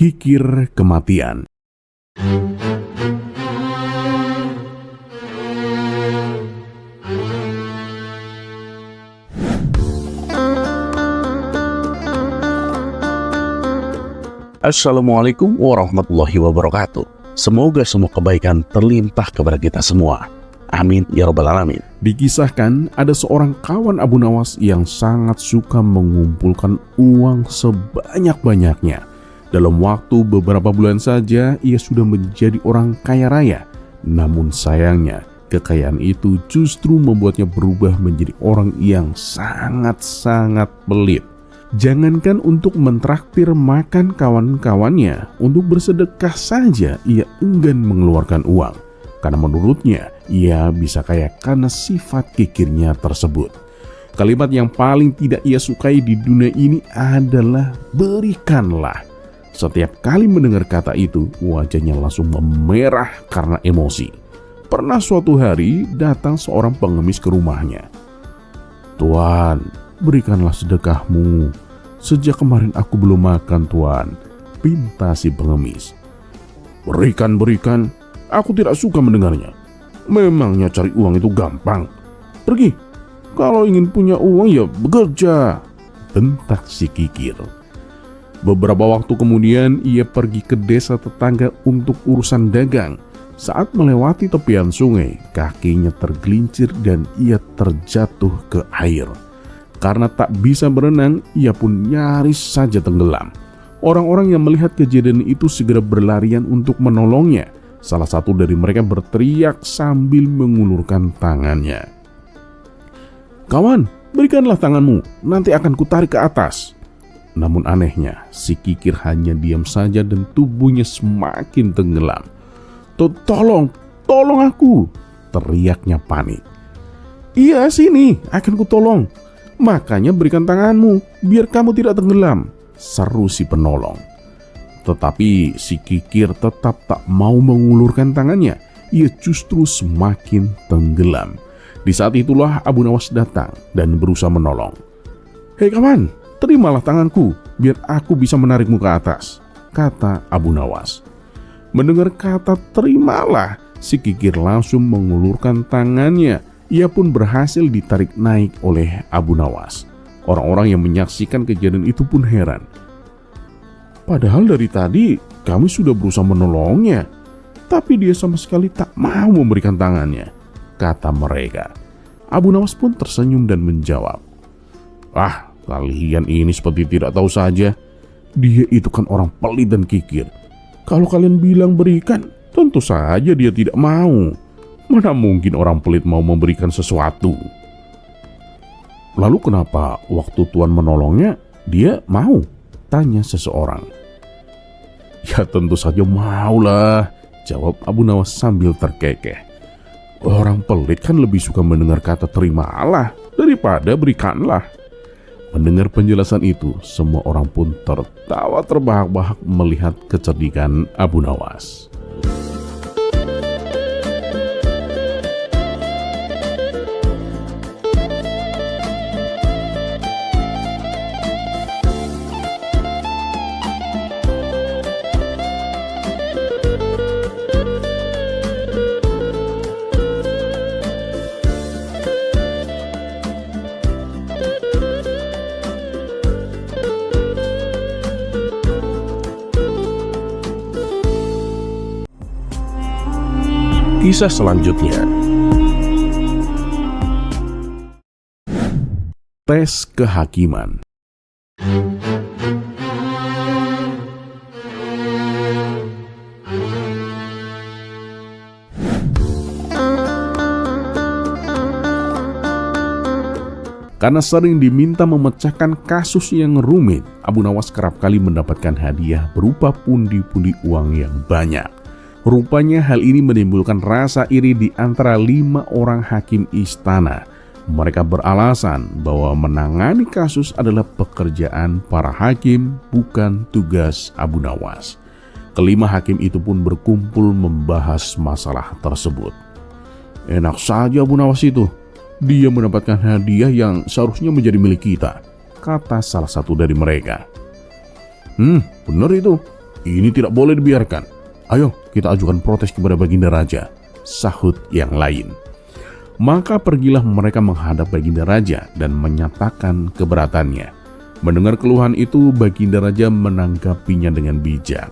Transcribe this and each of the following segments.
Kikir kematian. Assalamualaikum warahmatullahi wabarakatuh. Semoga semua kebaikan terlimpah kepada kita semua. Amin ya rabbal alamin. Dikisahkan ada seorang kawan Abu Nawas yang sangat suka mengumpulkan uang sebanyak-banyaknya. Dalam waktu beberapa bulan saja ia sudah menjadi orang kaya raya. Namun sayangnya kekayaan itu justru membuatnya berubah menjadi orang yang sangat-sangat pelit. Jangankan untuk mentraktir makan kawan-kawannya, untuk bersedekah saja ia enggan mengeluarkan uang. Karena menurutnya ia bisa kaya karena sifat kikirnya tersebut. Kalimat yang paling tidak ia sukai di dunia ini adalah berikanlah. Setiap kali mendengar kata itu, wajahnya langsung memerah karena emosi. Pernah suatu hari datang seorang pengemis ke rumahnya. "Tuan, berikanlah sedekahmu. Sejak kemarin aku belum makan, Tuan," pinta si pengemis. Berikan, aku tidak suka mendengarnya. Memangnya cari uang itu gampang? Pergi, kalau ingin punya uang ya bekerja, bentak si kikir. Beberapa waktu kemudian ia pergi ke desa tetangga untuk urusan dagang. Saat melewati tepian sungai, kakinya tergelincir dan ia terjatuh ke air. Karena tak bisa berenang, ia pun nyaris saja tenggelam. Orang-orang yang melihat kejadian itu segera berlarian untuk menolongnya. Salah satu dari mereka berteriak sambil mengulurkan tangannya. "Kawan, berikanlah tanganmu, nanti akan kutarik ke atas." Namun anehnya, si kikir hanya diam saja dan tubuhnya semakin tenggelam. Tolong aku!" teriaknya panik. "Iya, sini, akan kutolong. Makanya berikan tanganmu, biar kamu tidak tenggelam," seru si penolong. Tetapi si kikir tetap tak mau mengulurkan tangannya. Ia justru semakin tenggelam. Di saat itulah Abu Nawas datang dan berusaha menolong. "Hei kawan, terimalah tanganku, biar aku bisa menarikmu ke atas," kata Abu Nawas. Mendengar kata terimalah, si kikir langsung mengulurkan tangannya. Ia pun berhasil ditarik naik oleh Abu Nawas. Orang-orang yang menyaksikan kejadian itu pun heran. "Padahal dari tadi kami sudah berusaha menolongnya, tapi dia sama sekali tak mau memberikan tangannya," kata mereka. Abu Nawas pun tersenyum dan menjawab, "Ah, kalian ini seperti tidak tahu saja. Dia itu kan orang pelit dan kikir. Kalau kalian bilang berikan, tentu saja dia tidak mau. Mana mungkin orang pelit mau memberikan sesuatu." "Lalu kenapa waktu Tuan menolongnya dia mau?" tanya seseorang. "Ya tentu saja maulah," jawab Abu Nawas sambil terkekeh. "Orang pelit kan lebih suka mendengar kata terimalah daripada berikanlah." Mendengar penjelasan itu, semua orang pun tertawa terbahak-bahak melihat kecerdikan Abu Nawas. Kisah selanjutnya, tes kehakiman. Karena sering diminta memecahkan kasus yang rumit, Abu Nawas kerap kali mendapatkan hadiah berupa pundi-pundi uang yang banyak. Rupanya hal ini menimbulkan rasa iri di antara 5 orang hakim istana. Mereka beralasan bahwa menangani kasus adalah pekerjaan para hakim, bukan tugas Abu Nawas. Kelima hakim itu pun berkumpul membahas masalah tersebut. "Enak saja Abu Nawas itu. Dia mendapatkan hadiah yang seharusnya menjadi milik kita," kata salah satu dari mereka. Benar itu. Ini tidak boleh dibiarkan. Ayo kita ajukan protes kepada Baginda Raja, sahut yang lain. Maka pergilah mereka menghadap Baginda Raja dan menyatakan keberatannya. Mendengar keluhan itu, Baginda Raja menanggapinya dengan bijak.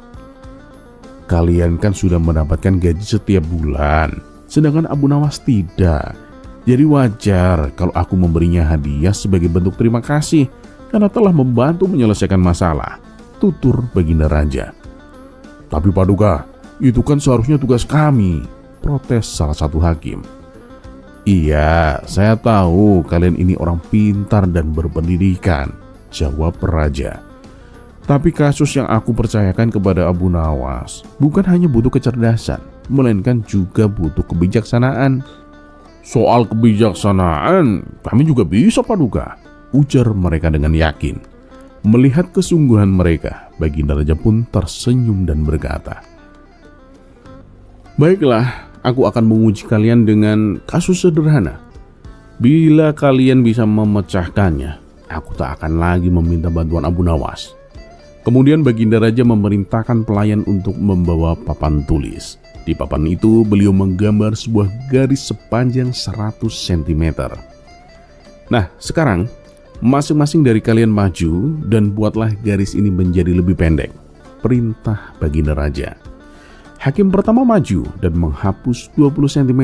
Kalian kan sudah mendapatkan gaji setiap bulan, sedangkan Abu Nawas tidak. Jadi wajar kalau aku memberinya hadiah sebagai bentuk terima kasih karena telah membantu menyelesaikan masalah, tutur Baginda Raja. Tapi Paduka, itu kan seharusnya tugas kami, protes salah satu hakim. Iya, saya tahu kalian ini orang pintar dan berpendidikan, jawab Raja. Tapi kasus yang aku percayakan kepada Abu Nawas bukan hanya butuh kecerdasan, melainkan juga butuh kebijaksanaan. Soal kebijaksanaan, kami juga bisa Paduka, ujar mereka dengan yakin. Melihat kesungguhan mereka, Baginda Raja pun tersenyum dan berkata, baiklah, aku akan menguji kalian dengan kasus sederhana. Bila kalian bisa memecahkannya, aku tak akan lagi meminta bantuan Abu Nawas. Kemudian Baginda Raja memerintahkan pelayan untuk membawa papan tulis. Di papan itu beliau menggambar sebuah garis sepanjang 100 cm. Nah, sekarang masing-masing dari kalian maju dan buatlah garis ini menjadi lebih pendek, perintah Baginda Raja. Hakim pertama maju dan menghapus 20 cm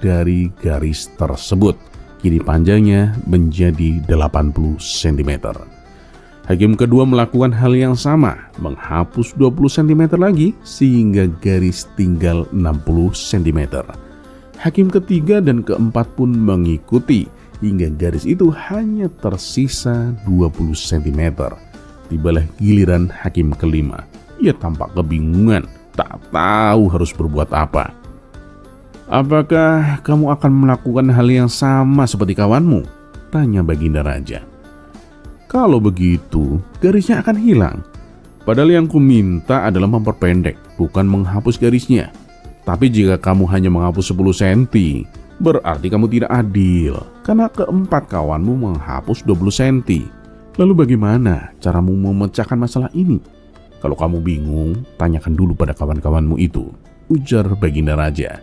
dari garis tersebut. Kini panjangnya menjadi 80 cm. Hakim kedua melakukan hal yang sama, menghapus 20 cm lagi sehingga garis tinggal 60 cm. Hakim ketiga dan keempat pun mengikuti hingga garis itu hanya tersisa 20 cm. Tibalah giliran hakim kelima. Ia tampak kebingungan, tak tahu harus berbuat apa. Apakah kamu akan melakukan hal yang sama seperti kawanmu? Tanya Baginda Raja. Kalau begitu, garisnya akan hilang. Padahal yang kuminta adalah memperpendek, bukan menghapus garisnya. Tapi jika kamu hanya menghapus 10 cm, berarti kamu tidak adil, karena keempat kawanmu menghapus 20 cm. Lalu bagaimana caramu memecahkan masalah ini? Kalau kamu bingung, tanyakan dulu pada kawan-kawanmu itu, ujar Baginda Raja.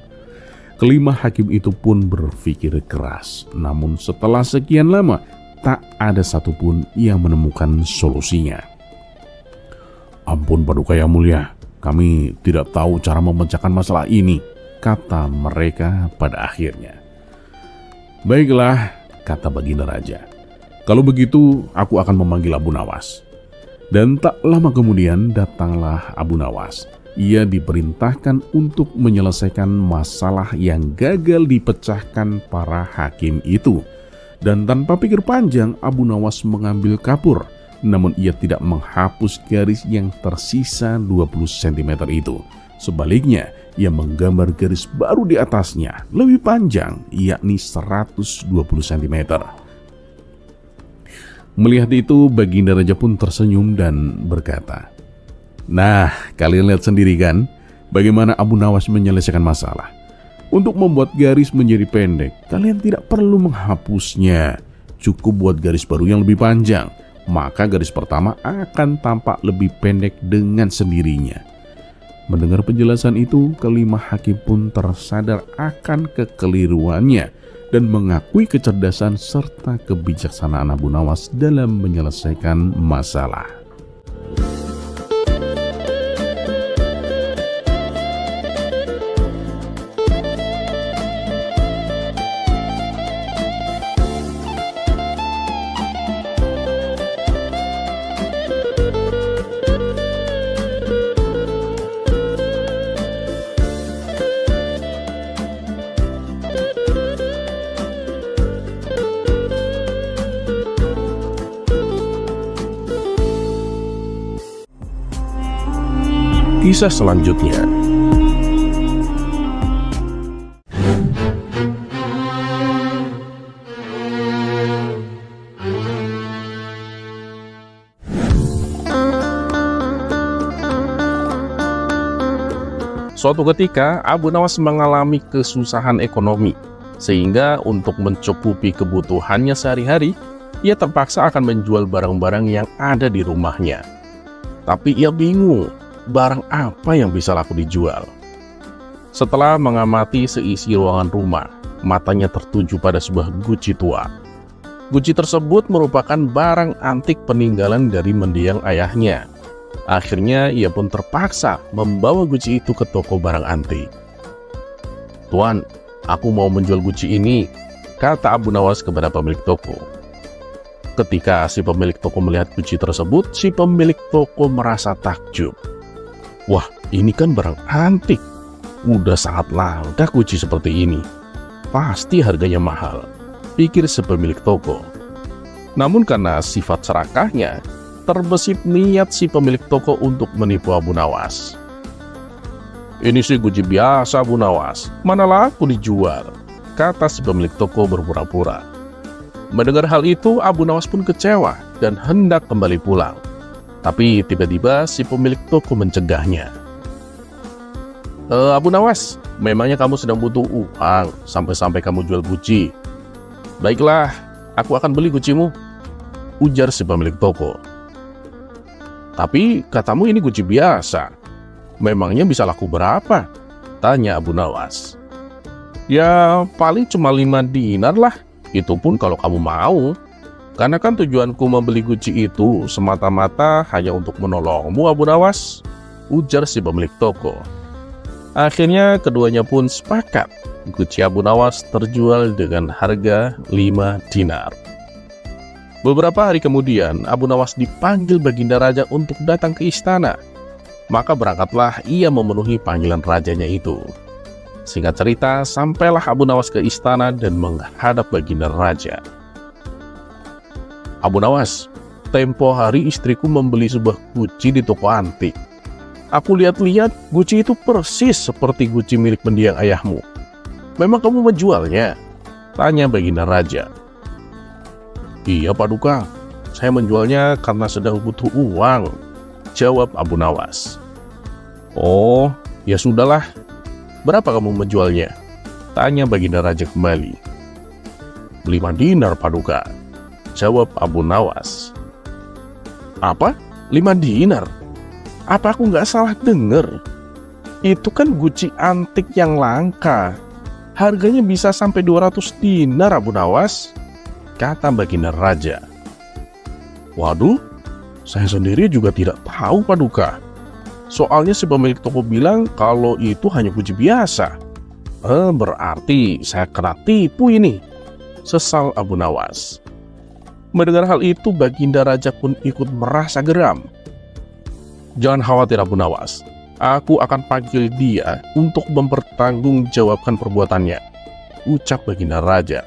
Kelima hakim itu pun berpikir keras, namun setelah sekian lama, tak ada satupun yang menemukan solusinya. Ampun Paduka yang mulia, kami tidak tahu cara memecahkan masalah ini, kata mereka pada akhirnya. Baiklah, kata Baginda Raja. Kalau begitu, aku akan memanggil Abu Nawas. Dan tak lama kemudian datanglah Abu Nawas. Ia diperintahkan untuk menyelesaikan masalah yang gagal dipecahkan para hakim itu. Dan tanpa pikir panjang, Abu Nawas mengambil kapur. Namun ia tidak menghapus garis yang tersisa 20 cm itu. Sebaliknya, ia menggambar garis baru di atasnya, lebih panjang, yakni 120 cm. Melihat itu, Baginda Raja pun tersenyum dan berkata, nah, kalian lihat sendiri kan, bagaimana Abu Nawas menyelesaikan masalah. Untuk membuat garis menjadi pendek, kalian tidak perlu menghapusnya. Cukup buat garis baru yang lebih panjang, maka garis pertama akan tampak lebih pendek dengan sendirinya. Mendengar penjelasan itu, kelima hakim pun tersadar akan kekeliruannya dan mengakui kecerdasan serta kebijaksanaan Abu Nawas dalam menyelesaikan masalah. Kisah selanjutnya. Suatu ketika, Abu Nawas mengalami kesusahan ekonomi, sehingga untuk mencukupi kebutuhannya sehari-hari, ia terpaksa akan menjual barang-barang yang ada di rumahnya. Tapi ia bingung, barang apa yang bisa laku dijual. Setelah mengamati seisi ruangan rumah, matanya tertuju pada sebuah guci tua. Guci tersebut merupakan barang antik peninggalan dari mendiang ayahnya. Akhirnya ia pun terpaksa membawa guci itu ke toko barang antik. "Tuan, aku mau menjual guci ini," kata Abu Nawas kepada pemilik toko. Ketika si pemilik toko melihat guci tersebut, si pemilik toko merasa takjub. "Wah, ini kan barang antik. Udah sangat langka guci seperti ini. Pasti harganya mahal," pikir si pemilik toko. Namun karena sifat serakahnya, terbesit niat si pemilik toko untuk menipu Abu Nawas. "Ini sih guci biasa, Abu Nawas. Mana laku dijual," kata si pemilik toko berpura-pura. Mendengar hal itu, Abu Nawas pun kecewa dan hendak kembali pulang. Tapi tiba-tiba si pemilik toko mencegahnya. "Abu Nawas, memangnya kamu sedang butuh uang sampai-sampai kamu jual guci?" "Baiklah, aku akan beli gucimu," ujar si pemilik toko. "Tapi katamu ini guci biasa. Memangnya bisa laku berapa?" tanya Abu Nawas. "Ya paling cuma 5 dinar lah. Itu pun kalau kamu mau. Karena kan tujuanku membeli guci itu semata-mata hanya untuk menolongmu, Abu Nawas," ujar si pemilik toko. Akhirnya keduanya pun sepakat. Guci Abu Nawas terjual dengan harga 5 dinar. Beberapa hari kemudian, Abu Nawas dipanggil Baginda Raja untuk datang ke istana. Maka berangkatlah ia memenuhi panggilan rajanya itu. Singkat cerita, sampailah Abu Nawas ke istana dan menghadap Baginda Raja. "Abu Nawas, tempo hari istriku membeli sebuah guci di toko antik. Aku lihat-lihat guci itu persis seperti guci milik mendiang ayahmu. Memang kamu menjualnya?" tanya Baginda Raja. "Iya Paduka, saya menjualnya karena sedang butuh uang," jawab Abu Nawas. "Oh, ya sudahlah. Berapa kamu menjualnya?" tanya Baginda Raja kembali. 5 dinar Paduka," jawab Abu Nawas. "Apa? 5 dinar? Apa aku nggak salah dengar? Itu kan guci antik yang langka. Harganya bisa sampai 200 dinar Abu Nawas," kata Baginda Raja. "Waduh, saya sendiri juga tidak tahu Paduka. Soalnya si pemilik toko bilang kalau itu hanya guci biasa." Berarti saya kena tipu ini," sesal Abu Nawas. Mendengar hal itu, Baginda Raja pun ikut merasa geram. "Jangan khawatir Abu Nawas, aku akan panggil dia untuk mempertanggungjawabkan perbuatannya," ucap Baginda Raja.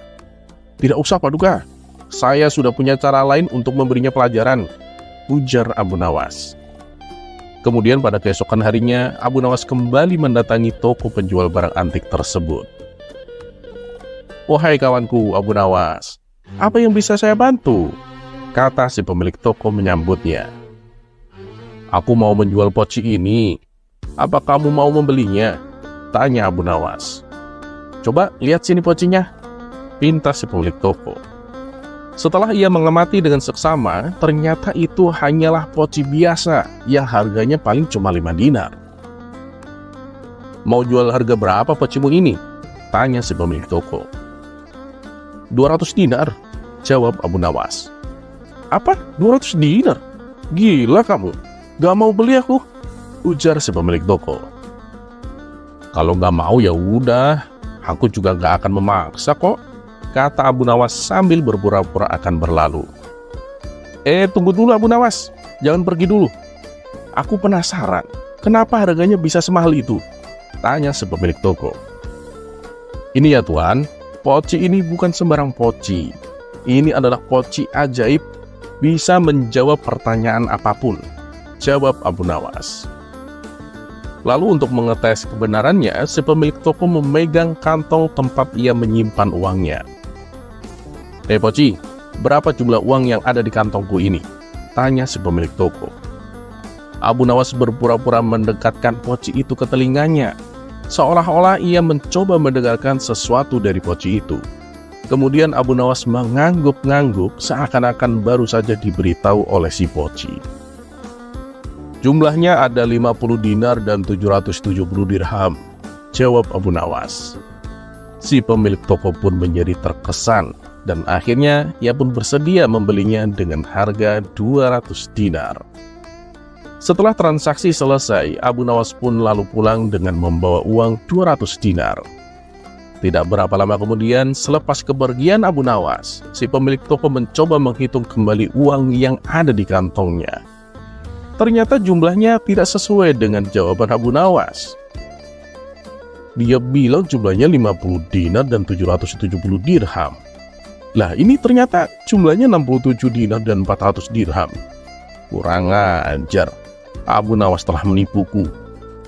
"Tidak usah Paduka, saya sudah punya cara lain untuk memberinya pelajaran," ujar Abu Nawas. Kemudian pada keesokan harinya, Abu Nawas kembali mendatangi toko penjual barang antik tersebut. "Wahai kawanku Abu Nawas, apa yang bisa saya bantu?" kata si pemilik toko menyambutnya. "Aku mau menjual poci ini. Apa kamu mau membelinya?" tanya Abu Nawas. "Coba lihat sini pocinya," pinta si pemilik toko. Setelah ia mengamati dengan seksama, ternyata itu hanyalah poci biasa yang harganya paling cuma 5 dinar. "Mau jual harga berapa pocimu ini?" tanya si pemilik toko. 200 dinar, jawab Abu Nawas. "Apa? 200 dinar? Gila kamu, gak mau beli aku," ujar si pemilik toko. "Kalau gak mau ya udah, aku juga gak akan memaksa kok," kata Abu Nawas sambil berpura-pura akan berlalu. Tunggu dulu Abu Nawas, jangan pergi dulu. Aku penasaran, kenapa harganya bisa semahal itu?" tanya si pemilik toko. "Ini ya Tuan, poci ini bukan sembarang poci. Ini adalah poci ajaib, bisa menjawab pertanyaan apapun," jawab Abu Nawas. Lalu untuk mengetes kebenarannya, si pemilik toko memegang kantong tempat ia menyimpan uangnya. Poci, berapa jumlah uang yang ada di kantongku ini?" tanya si pemilik toko. Abu Nawas berpura-pura mendekatkan poci itu ke telinganya, seolah-olah ia mencoba mendengarkan sesuatu dari poci itu. Kemudian Abu Nawas mengangguk-ngangguk seakan-akan baru saja diberitahu oleh si poci. Jumlahnya ada 50 dinar dan 770 dirham, jawab Abu Nawas. Si pemilik toko pun menjadi terkesan dan akhirnya ia pun bersedia membelinya dengan harga 200 dinar. Setelah transaksi selesai, Abu Nawas pun lalu pulang dengan membawa uang 200 dinar. Tidak berapa lama kemudian, selepas kepergian Abu Nawas, si pemilik toko mencoba menghitung kembali uang yang ada di kantongnya. Ternyata jumlahnya tidak sesuai dengan jawaban Abu Nawas. Dia bilang jumlahnya 50 dinar dan 770 dirham. Lah, ini ternyata jumlahnya 67 dinar dan 400 dirham. Kurang ajar, Abu Nawas telah menipuku,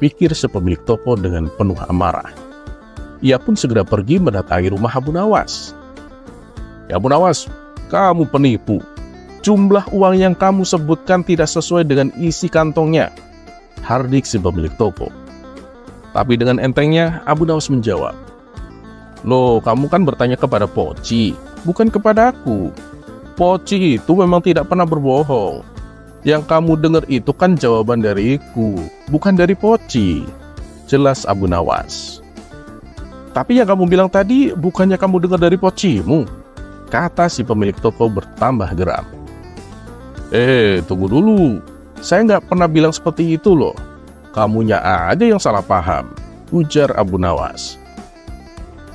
pikir si pemilik toko dengan penuh amarah. Ia pun segera pergi mendatangi rumah Abu Nawas. Ya Abu Nawas, kamu penipu. Jumlah uang yang kamu sebutkan tidak sesuai dengan isi kantongnya, hardik si pemilik toko. Tapi dengan entengnya, Abu Nawas menjawab, "Loh, kamu kan bertanya kepada Poci, bukan kepada aku. Poci itu memang tidak pernah berbohong. Yang kamu dengar itu kan jawaban dariku, bukan dari Poci," jelas Abu Nawas. "Tapi yang kamu bilang tadi, bukannya kamu dengar dari Pocimu?" kata si pemilik toko bertambah geram. Tunggu dulu. Saya nggak pernah bilang seperti itu loh. Kamunya aja yang salah paham, ujar Abu Nawas.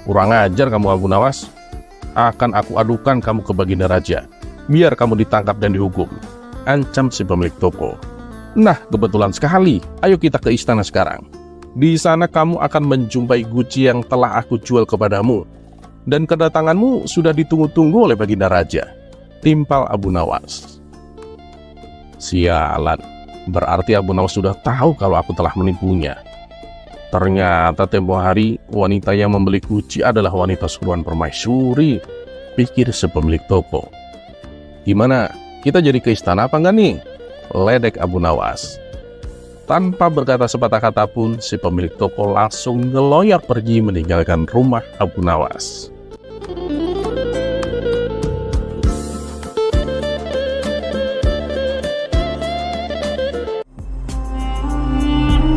Kurang ajar kamu Abu Nawas. Akan aku adukan kamu ke Baginda Raja, biar kamu ditangkap dan dihukum, ancam si pemilik toko. Nah, kebetulan sekali. Ayo kita ke istana sekarang. Di sana kamu akan menjumpai guci yang telah aku jual kepadamu. Dan kedatanganmu sudah ditunggu-tunggu oleh Baginda Raja, timpal Abu Nawas. Sialan, berarti Abu Nawas sudah tahu kalau aku telah menipunya. Ternyata tempo hari wanita yang membeli guci adalah wanita suruhan permaisuri, pikir si pemilik toko. Gimana, kita jadi ke istana apa enggak nih? Ledek Abu Nawas. Tanpa berkata sepatah kata pun, si pemilik toko langsung ngeloyor pergi meninggalkan rumah Abu Nawas.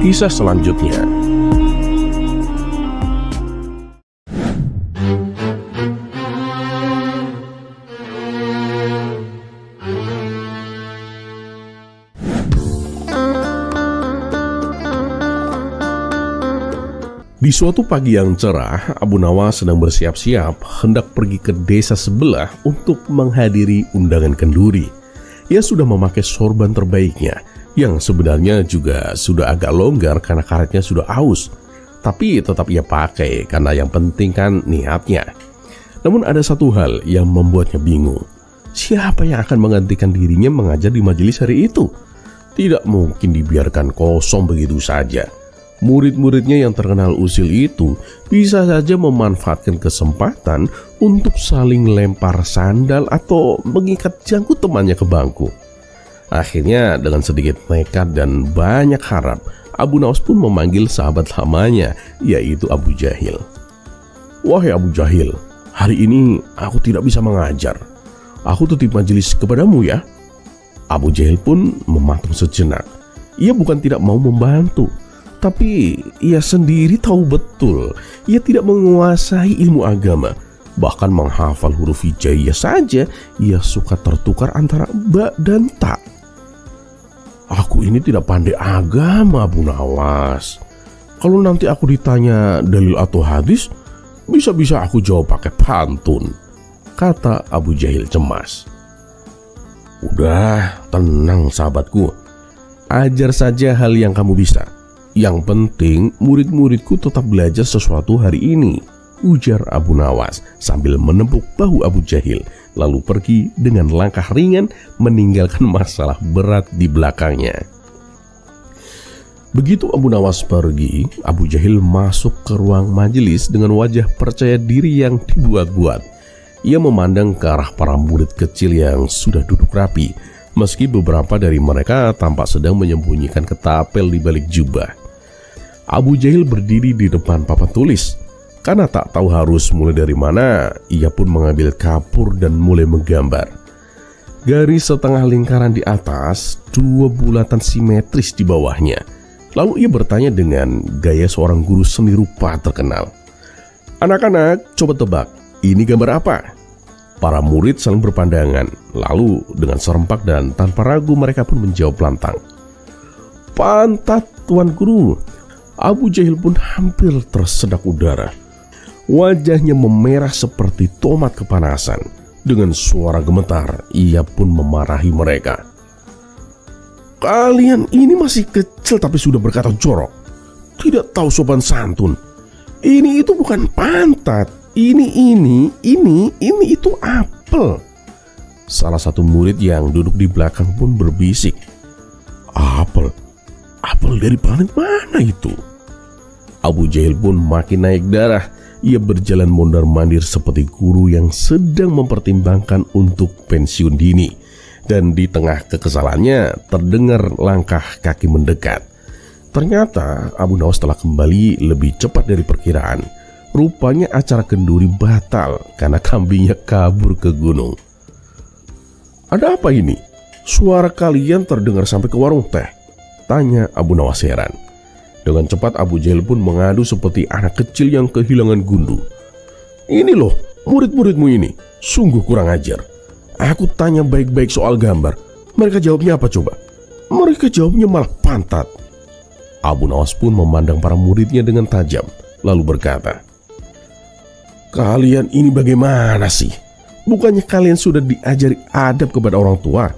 Kisah selanjutnya. Di suatu pagi yang cerah, Abu Nawas sedang bersiap-siap hendak pergi ke desa sebelah untuk menghadiri undangan kenduri. Ia sudah memakai sorban terbaiknya, yang sebenarnya juga sudah agak longgar karena karetnya sudah aus. Tapi tetap ia pakai karena yang penting kan niatnya. Namun ada satu hal yang membuatnya bingung. Siapa yang akan menggantikan dirinya mengajar di majelis hari itu? Tidak mungkin dibiarkan kosong begitu saja. Murid-muridnya yang terkenal usil itu bisa saja memanfaatkan kesempatan untuk saling lempar sandal atau mengikat janggut temannya ke bangku. Akhirnya dengan sedikit nekat dan banyak harap, Abu Nawas pun memanggil sahabat lamanya, yaitu Abu Jahil. Wahai Abu Jahil, hari ini aku tidak bisa mengajar. Aku titip majelis kepadamu ya. Abu Jahil pun mematung sejenak. Ia bukan tidak mau membantu, tapi ia sendiri tahu betul ia tidak menguasai ilmu agama. Bahkan menghafal huruf hijaiyah saja ia suka tertukar antara ba dan ta. Aku ini tidak pandai agama, Abu Nawas. Kalau nanti aku ditanya dalil atau hadis, bisa-bisa aku jawab pakai pantun, kata Abu Jahil cemas. Udah, tenang sahabatku. Ajar saja hal yang kamu bisa. Yang penting murid-muridku tetap belajar sesuatu hari ini, ujar Abu Nawas sambil menepuk bahu Abu Jahil, lalu pergi dengan langkah ringan meninggalkan masalah berat di belakangnya. Begitu Abu Nawas pergi, Abu Jahil masuk ke ruang majelis dengan wajah percaya diri yang dibuat-buat. Ia memandang ke arah para murid kecil yang sudah duduk rapi, meski beberapa dari mereka tampak sedang menyembunyikan ketapel di balik jubah. Abu Jahil berdiri di depan papan tulis. Karena tak tahu harus mulai dari mana, ia pun mengambil kapur dan mulai menggambar. Garis setengah lingkaran di atas, 2 bulatan simetris di bawahnya. Lalu ia bertanya dengan gaya seorang guru seni rupa terkenal. "Anak-anak, coba tebak, ini gambar apa?" Para murid saling berpandangan. Lalu dengan serempak dan tanpa ragu mereka pun menjawab lantang, "Pantat, Tuan Guru." Abu Jahil pun hampir tersedak udara. Wajahnya memerah seperti tomat kepanasan. Dengan suara gemetar, ia pun memarahi mereka. "Kalian ini masih kecil tapi sudah berkata jorok. Tidak tahu sopan santun. Ini itu bukan pantat. Ini itu apel." Salah satu murid yang duduk di belakang pun berbisik, "Apel? Apel dari planet mana itu?" Abu Jahil pun makin naik darah. Ia berjalan mondar-mandir seperti guru yang sedang mempertimbangkan untuk pensiun dini. Dan di tengah kekesalannya terdengar langkah kaki mendekat. Ternyata Abu Nawas telah kembali lebih cepat dari perkiraan. Rupanya acara kenduri batal karena kambingnya kabur ke gunung. "Ada apa ini? Suara kalian terdengar sampai ke warung teh?" tanya Abu Nawas heran. Dengan cepat Abu Jahil pun mengadu seperti anak kecil yang kehilangan gundu. "Ini loh, murid-muridmu ini sungguh kurang ajar. Aku tanya baik-baik soal gambar, mereka jawabnya apa coba? Mereka jawabnya malah pantat." Abu Nawas pun memandang para muridnya dengan tajam, lalu berkata, "Kalian ini bagaimana sih? Bukannya kalian sudah diajari adab kepada orang tua?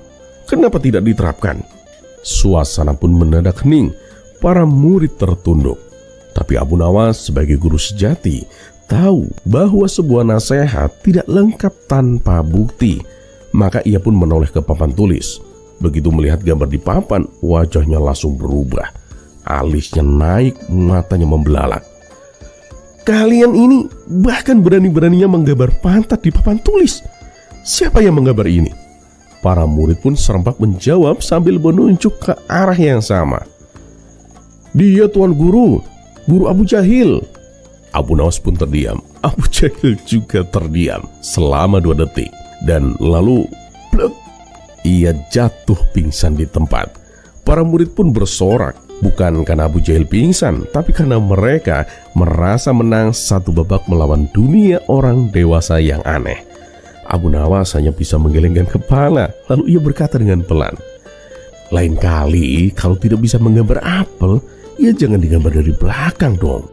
Kenapa tidak diterapkan?" Suasana pun mendadak hening. Para murid tertunduk. Tapi Abu Nawas sebagai guru sejati tahu bahwa sebuah nasihat tidak lengkap tanpa bukti. Maka ia pun menoleh ke papan tulis. Begitu melihat gambar di papan, wajahnya langsung berubah. Alisnya naik, matanya membelalak. "Kalian ini bahkan berani-beraninya menggambar pantat di papan tulis. Siapa yang menggambar ini?" Para murid pun serempak menjawab sambil menunjuk ke arah yang sama. "Dia, Tuan Guru, Guru Abu Jahil." Abu Nawas pun terdiam. Abu Jahil juga terdiam selama 2 detik. Dan lalu plek, ia jatuh pingsan di tempat. Para murid pun bersorak. Bukan karena Abu Jahil pingsan, tapi karena mereka merasa menang satu babak melawan dunia orang dewasa yang aneh. Abu Nawas hanya bisa menggelengkan kepala. Lalu ia berkata dengan pelan, "Lain kali kalau tidak bisa menggambar apel, ya jangan digambar dari belakang dong."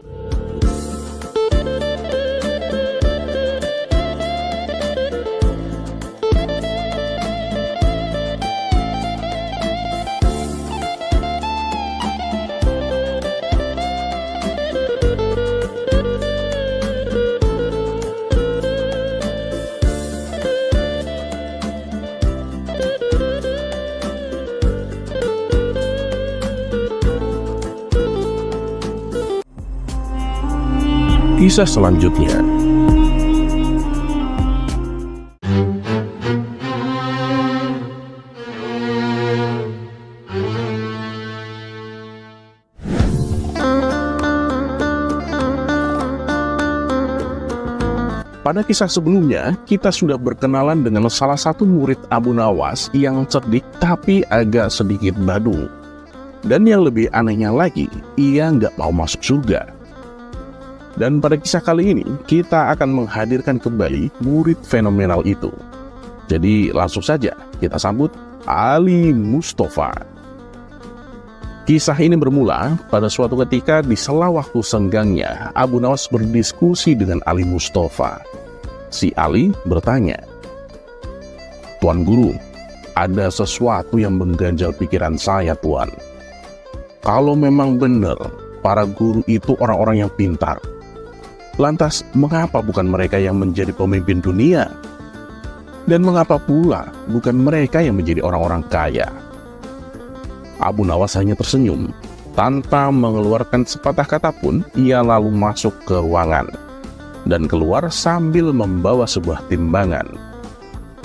Kisah selanjutnya. Pada kisah sebelumnya, kita sudah berkenalan dengan salah satu murid Abu Nawas yang cerdik tapi agak sedikit badung. Dan yang lebih anehnya lagi, ia nggak mau masuk surga. Dan pada kisah kali ini, kita akan menghadirkan kembali murid fenomenal itu. Jadi langsung saja kita sambut Ali Mustafa. Kisah ini bermula pada suatu ketika di sela waktu senggangnya, Abu Nawas berdiskusi dengan Ali Mustafa. Si Ali bertanya, "Tuan Guru, ada sesuatu yang mengganjal pikiran saya, Tuan. Kalau memang benar para guru itu orang-orang yang pintar, lantas mengapa bukan mereka yang menjadi pemimpin dunia? Dan mengapa pula bukan mereka yang menjadi orang-orang kaya?" Abu Nawas hanya tersenyum. Tanpa mengeluarkan sepatah kata pun, ia lalu masuk ke ruangan dan keluar sambil membawa sebuah timbangan.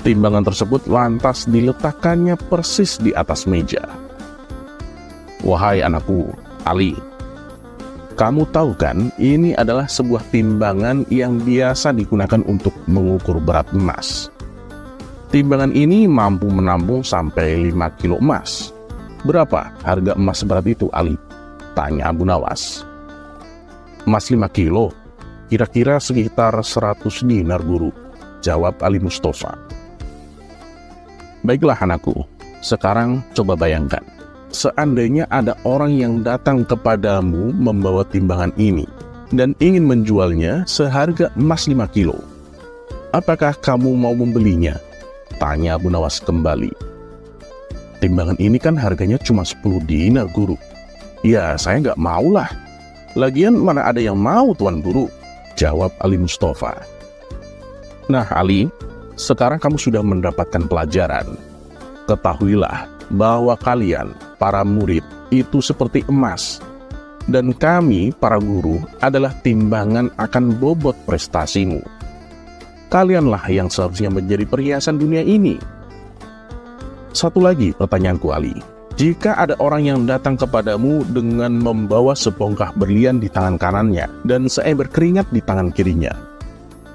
Timbangan tersebut lantas diletakkannya persis di atas meja. "Wahai anakku, Ali, kamu tahu kan, ini adalah sebuah timbangan yang biasa digunakan untuk mengukur berat emas. Timbangan ini mampu menampung sampai 5 kilo emas. Berapa harga emas seberat itu, Ali? Tanya Abu Nawas. Emas 5 kilo, kira-kira sekitar 100 dinar, Guru, jawab Ali Mustafa. Baiklah anakku, sekarang coba bayangkan. Seandainya ada orang yang datang kepadamu membawa timbangan ini dan ingin menjualnya seharga emas 5 kilo. Apakah kamu mau membelinya? Tanya Abu Nawas kembali. Timbangan ini kan harganya cuma 10 dinar, Guru. Ya, saya nggak maulah. Lagian mana ada yang mau, Tuan Guru? Jawab Ali Mustafa. Nah, Ali, sekarang kamu sudah mendapatkan pelajaran. Ketahuilah bahwa kalian, para murid, itu seperti emas. Dan kami, para guru, adalah timbangan akan bobot prestasimu. Kalianlah yang seharusnya menjadi perhiasan dunia ini. Satu lagi pertanyaanku, Ali. Jika ada orang yang datang kepadamu dengan membawa sebongkah berlian di tangan kanannya dan seember keringat di tangan kirinya,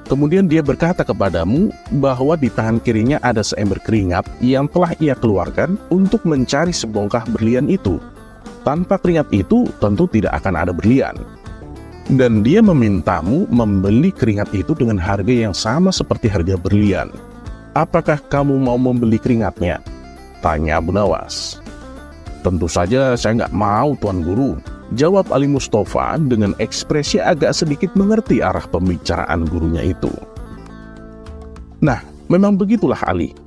kemudian dia berkata kepadamu bahwa di tangan kirinya ada seember keringat yang telah ia keluarkan untuk mencari sebongkah berlian itu. Tanpa keringat itu tentu tidak akan ada berlian. Dan dia memintamu membeli keringat itu dengan harga yang sama seperti harga berlian. Apakah kamu mau membeli keringatnya? Tanya Abu Nawas. Tentu saja saya nggak mau, Tuan Guru, jawab Ali Mustafa dengan ekspresi agak sedikit mengerti arah pembicaraan gurunya itu. Nah, memang begitulah Ali.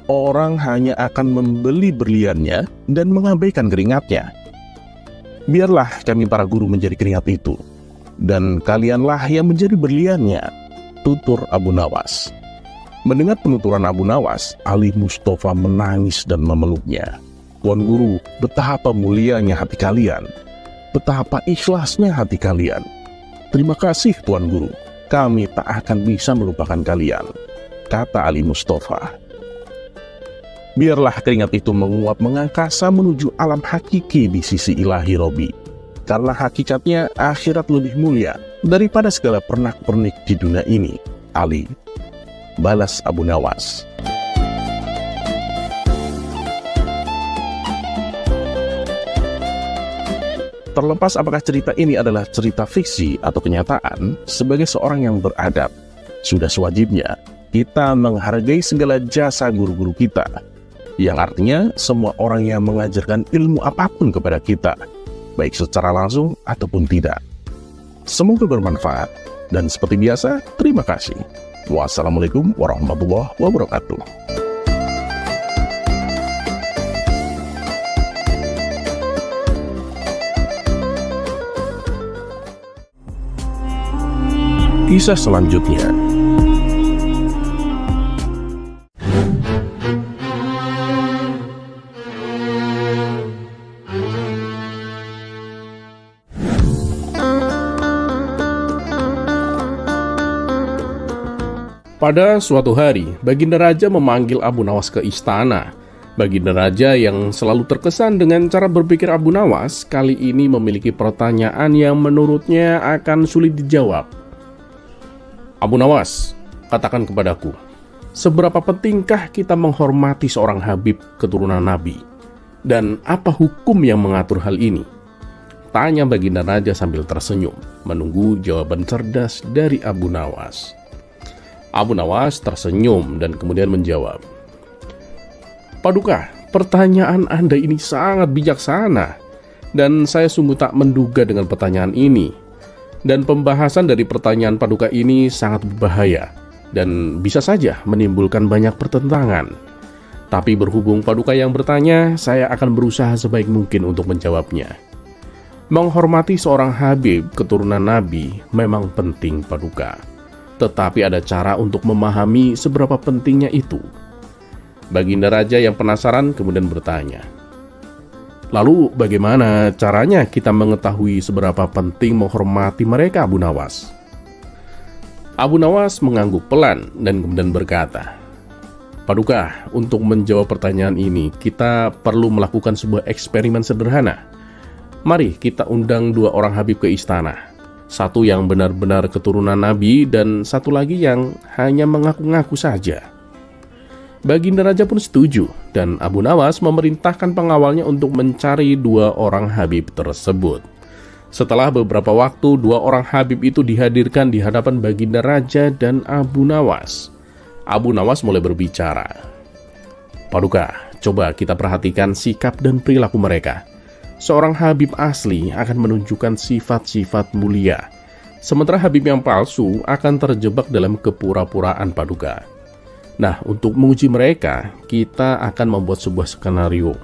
Orang hanya akan membeli berliannya dan mengabaikan keringatnya. Biarlah kami para guru menjadi keringat itu, dan kalianlah yang menjadi berliannya, tutur Abu Nawas. Mendengar penuturan Abu Nawas, Ali Mustafa menangis dan memeluknya. Tuan Guru, betapa mulianya hati kalian. Betapa ikhlasnya hati kalian. Terima kasih Tuan Guru, kami tak akan bisa melupakan kalian, kata Ali Mustafa. Biarlah keringat itu menguap mengangkasa menuju alam hakiki di sisi ilahi Robi. Karena hakikatnya akhirat lebih mulia daripada segala pernak-pernik di dunia ini, Ali, balas Abu Nawas. Terlepas apakah cerita ini adalah cerita fiksi atau kenyataan, sebagai seorang yang beradab, sudah sewajibnya kita menghargai segala jasa guru-guru kita, yang artinya semua orang yang mengajarkan ilmu apapun kepada kita, baik secara langsung ataupun tidak. Semoga bermanfaat, dan seperti biasa, terima kasih. Wassalamualaikum warahmatullahi wabarakatuh. Kisah selanjutnya. Pada suatu hari, Baginda Raja memanggil Abu Nawas ke istana. Baginda Raja yang selalu terkesan dengan cara berpikir Abu Nawas, kali ini memiliki pertanyaan yang menurutnya akan sulit dijawab. Abu Nawas, katakan kepadaku, seberapa pentingkah kita menghormati seorang Habib keturunan Nabi? Dan apa hukum yang mengatur hal ini? Tanya Baginda Raja sambil tersenyum, menunggu jawaban cerdas dari Abu Nawas. Abu Nawas tersenyum dan kemudian menjawab, Paduka, pertanyaan Anda ini sangat bijaksana, dan saya sungguh tak menduga dengan pertanyaan ini. Dan pembahasan dari pertanyaan Paduka ini sangat berbahaya, dan bisa saja menimbulkan banyak pertentangan. Tapi berhubung Paduka yang bertanya, saya akan berusaha sebaik mungkin untuk menjawabnya. Menghormati seorang Habib keturunan Nabi memang penting, Paduka. Tetapi ada cara untuk memahami seberapa pentingnya itu. Baginda Raja yang penasaran kemudian bertanya, lalu bagaimana caranya kita mengetahui seberapa penting menghormati mereka, Abu Nawas? Abu Nawas mengangguk pelan dan kemudian berkata, Paduka, untuk menjawab pertanyaan ini, kita perlu melakukan sebuah eksperimen sederhana. Mari kita undang 2 orang Habib ke istana. Satu yang benar-benar keturunan Nabi dan satu lagi yang hanya mengaku-ngaku saja. Baginda Raja pun setuju, dan Abu Nawas memerintahkan pengawalnya untuk mencari 2 orang Habib tersebut. Setelah beberapa waktu, 2 orang Habib itu dihadirkan di hadapan Baginda Raja dan Abu Nawas. Abu Nawas mulai berbicara. Paduka, coba kita perhatikan sikap dan perilaku mereka. Seorang Habib asli akan menunjukkan sifat-sifat mulia, sementara Habib yang palsu akan terjebak dalam kepura-puraan, Paduka. Nah, untuk menguji mereka, kita akan membuat sebuah skenario.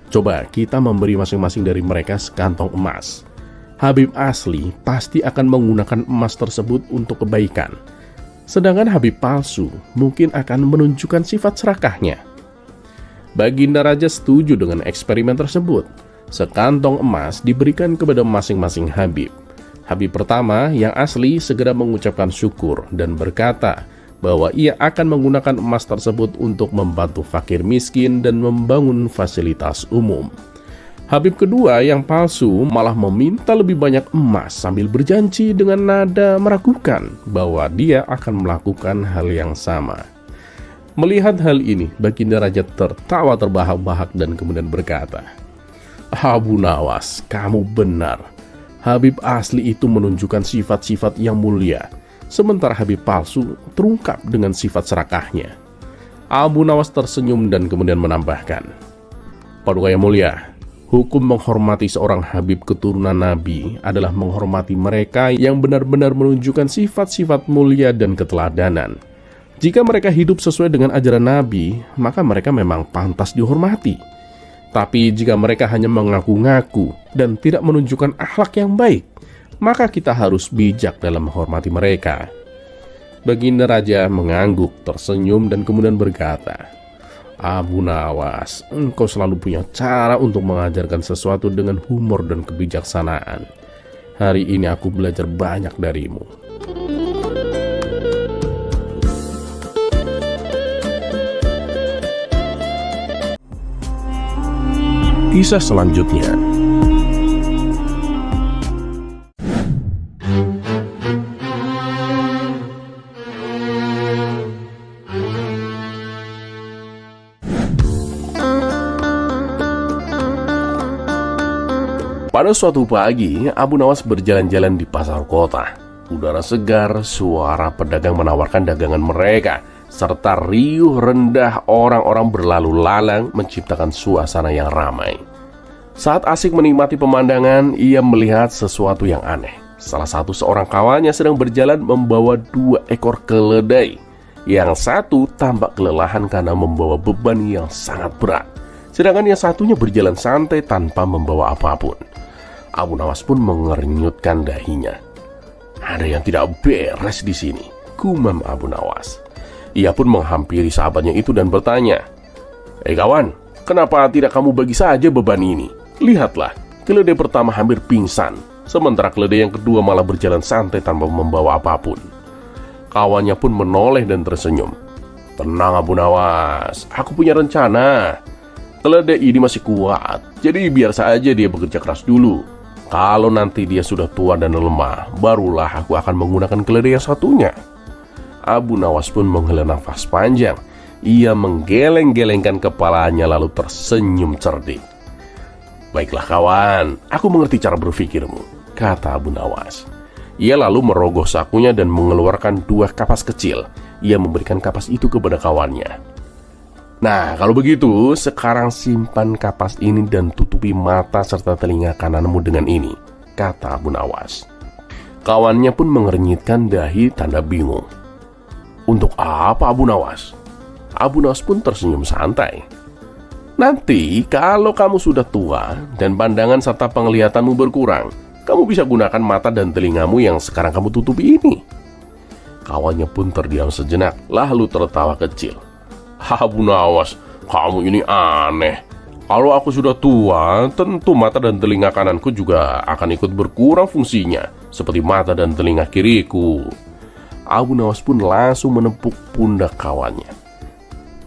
Coba kita memberi masing-masing dari mereka sekantong emas. Habib asli pasti akan menggunakan emas tersebut untuk kebaikan. Sedangkan Habib palsu mungkin akan menunjukkan sifat serakahnya. Baginda Raja setuju dengan eksperimen tersebut. Sekantong emas diberikan kepada masing-masing Habib. Habib pertama yang asli segera mengucapkan syukur dan berkata bahwa ia akan menggunakan emas tersebut untuk membantu fakir miskin dan membangun fasilitas umum. Habib kedua yang palsu malah meminta lebih banyak emas sambil berjanji dengan nada meragukan bahwa dia akan melakukan hal yang sama. Melihat hal ini, Baginda Raja tertawa terbahak-bahak dan kemudian berkata, "Abu Nawas, kamu benar. Habib asli itu menunjukkan sifat-sifat yang mulia, sementara Habib palsu terungkap dengan sifat serakahnya." Abu Nawas tersenyum dan kemudian menambahkan, "Paduka yang mulia, hukum menghormati seorang Habib keturunan Nabi adalah menghormati mereka yang benar-benar menunjukkan sifat-sifat mulia dan keteladanan. Jika mereka hidup sesuai dengan ajaran Nabi, maka mereka memang pantas dihormati. Tapi jika mereka hanya mengaku-ngaku dan tidak menunjukkan akhlak yang baik, maka kita harus bijak dalam menghormati mereka." Baginda Raja mengangguk, tersenyum dan kemudian berkata, "Abu Nawas, engkau selalu punya cara untuk mengajarkan sesuatu dengan humor dan kebijaksanaan. Hari ini aku belajar banyak darimu." Kisah selanjutnya. Pada suatu pagi, Abu Nawas berjalan-jalan di pasar kota. Udara segar, suara pedagang menawarkan dagangan mereka, serta riuh rendah orang-orang berlalu lalang menciptakan suasana yang ramai. Saat asik menikmati pemandangan, ia melihat sesuatu yang aneh. Salah satu seorang kawannya sedang berjalan membawa 2 ekor keledai. Yang satu tampak kelelahan karena membawa beban yang sangat berat, sedangkan yang satunya berjalan santai tanpa membawa apapun. Abu Nawas pun mengernyutkan dahinya. "Ada yang tidak beres di sini," gumam Abu Nawas. Ia pun menghampiri sahabatnya itu dan bertanya, kawan, kenapa tidak kamu bagi saja beban ini? Lihatlah, keledai pertama hampir pingsan, sementara keledai yang kedua malah berjalan santai tanpa membawa apapun." Kawannya pun menoleh dan tersenyum. "Tenang Abu Nawas, aku punya rencana. Keledai ini masih kuat, jadi biar saja dia bekerja keras dulu. Kalau nanti dia sudah tua dan lemah, barulah aku akan menggunakan keledai yang satunya." Abu Nawas pun menghela nafas panjang. Ia menggeleng-gelengkan kepalanya lalu tersenyum cerdik. "Baiklah kawan, aku mengerti cara berpikirmu," kata Abu Nawas. Ia lalu merogoh sakunya dan mengeluarkan 2 kapas kecil. Ia memberikan kapas itu kepada kawannya. "Nah, kalau begitu, sekarang simpan kapas ini dan tutupi mata serta telinga kananmu dengan ini," kata Abu Nawas. Kawannya pun mengernyitkan dahi tanda bingung. "Untuk apa Abu Nawas?" Abu Nawas pun tersenyum santai. "Nanti kalau kamu sudah tua dan pandangan serta penglihatanmu berkurang, kamu bisa gunakan mata dan telingamu yang sekarang kamu tutupi ini." Kawannya pun terdiam sejenak, lalu tertawa kecil. "Abu Nawas, kamu ini aneh. Kalau aku sudah tua, tentu mata dan telinga kananku juga akan ikut berkurang fungsinya, seperti mata dan telinga kiriku." Abu Nawas pun langsung menepuk pundak kawannya.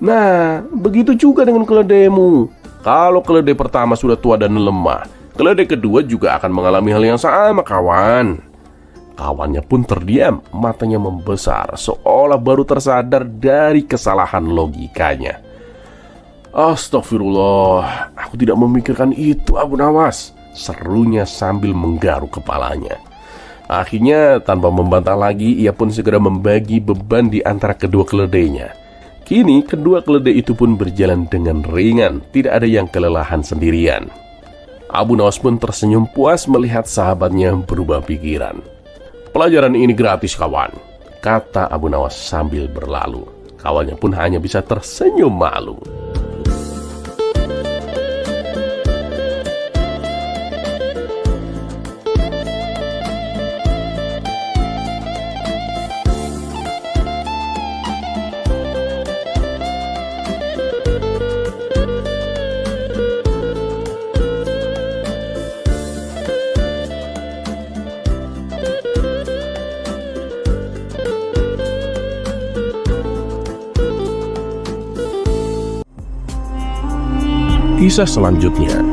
"Nah, begitu juga dengan keledaimu. Kalau keledai pertama sudah tua dan lemah, keledai kedua juga akan mengalami hal yang sama, kawan." Kawannya pun terdiam, matanya membesar, seolah baru tersadar dari kesalahan logikanya. "Astagfirullah, aku tidak memikirkan itu, Abu Nawas," serunya sambil menggaruk kepalanya. Akhirnya tanpa membantah lagi, ia pun segera membagi beban di antara kedua keledainya. Kini kedua keledai itu pun berjalan dengan ringan, tidak ada yang kelelahan sendirian. Abu Nawas pun tersenyum puas melihat sahabatnya berubah pikiran. "Pelajaran ini gratis, kawan," kata Abu Nawas sambil berlalu. Kawannya pun hanya bisa tersenyum malu. Kisah selanjutnya.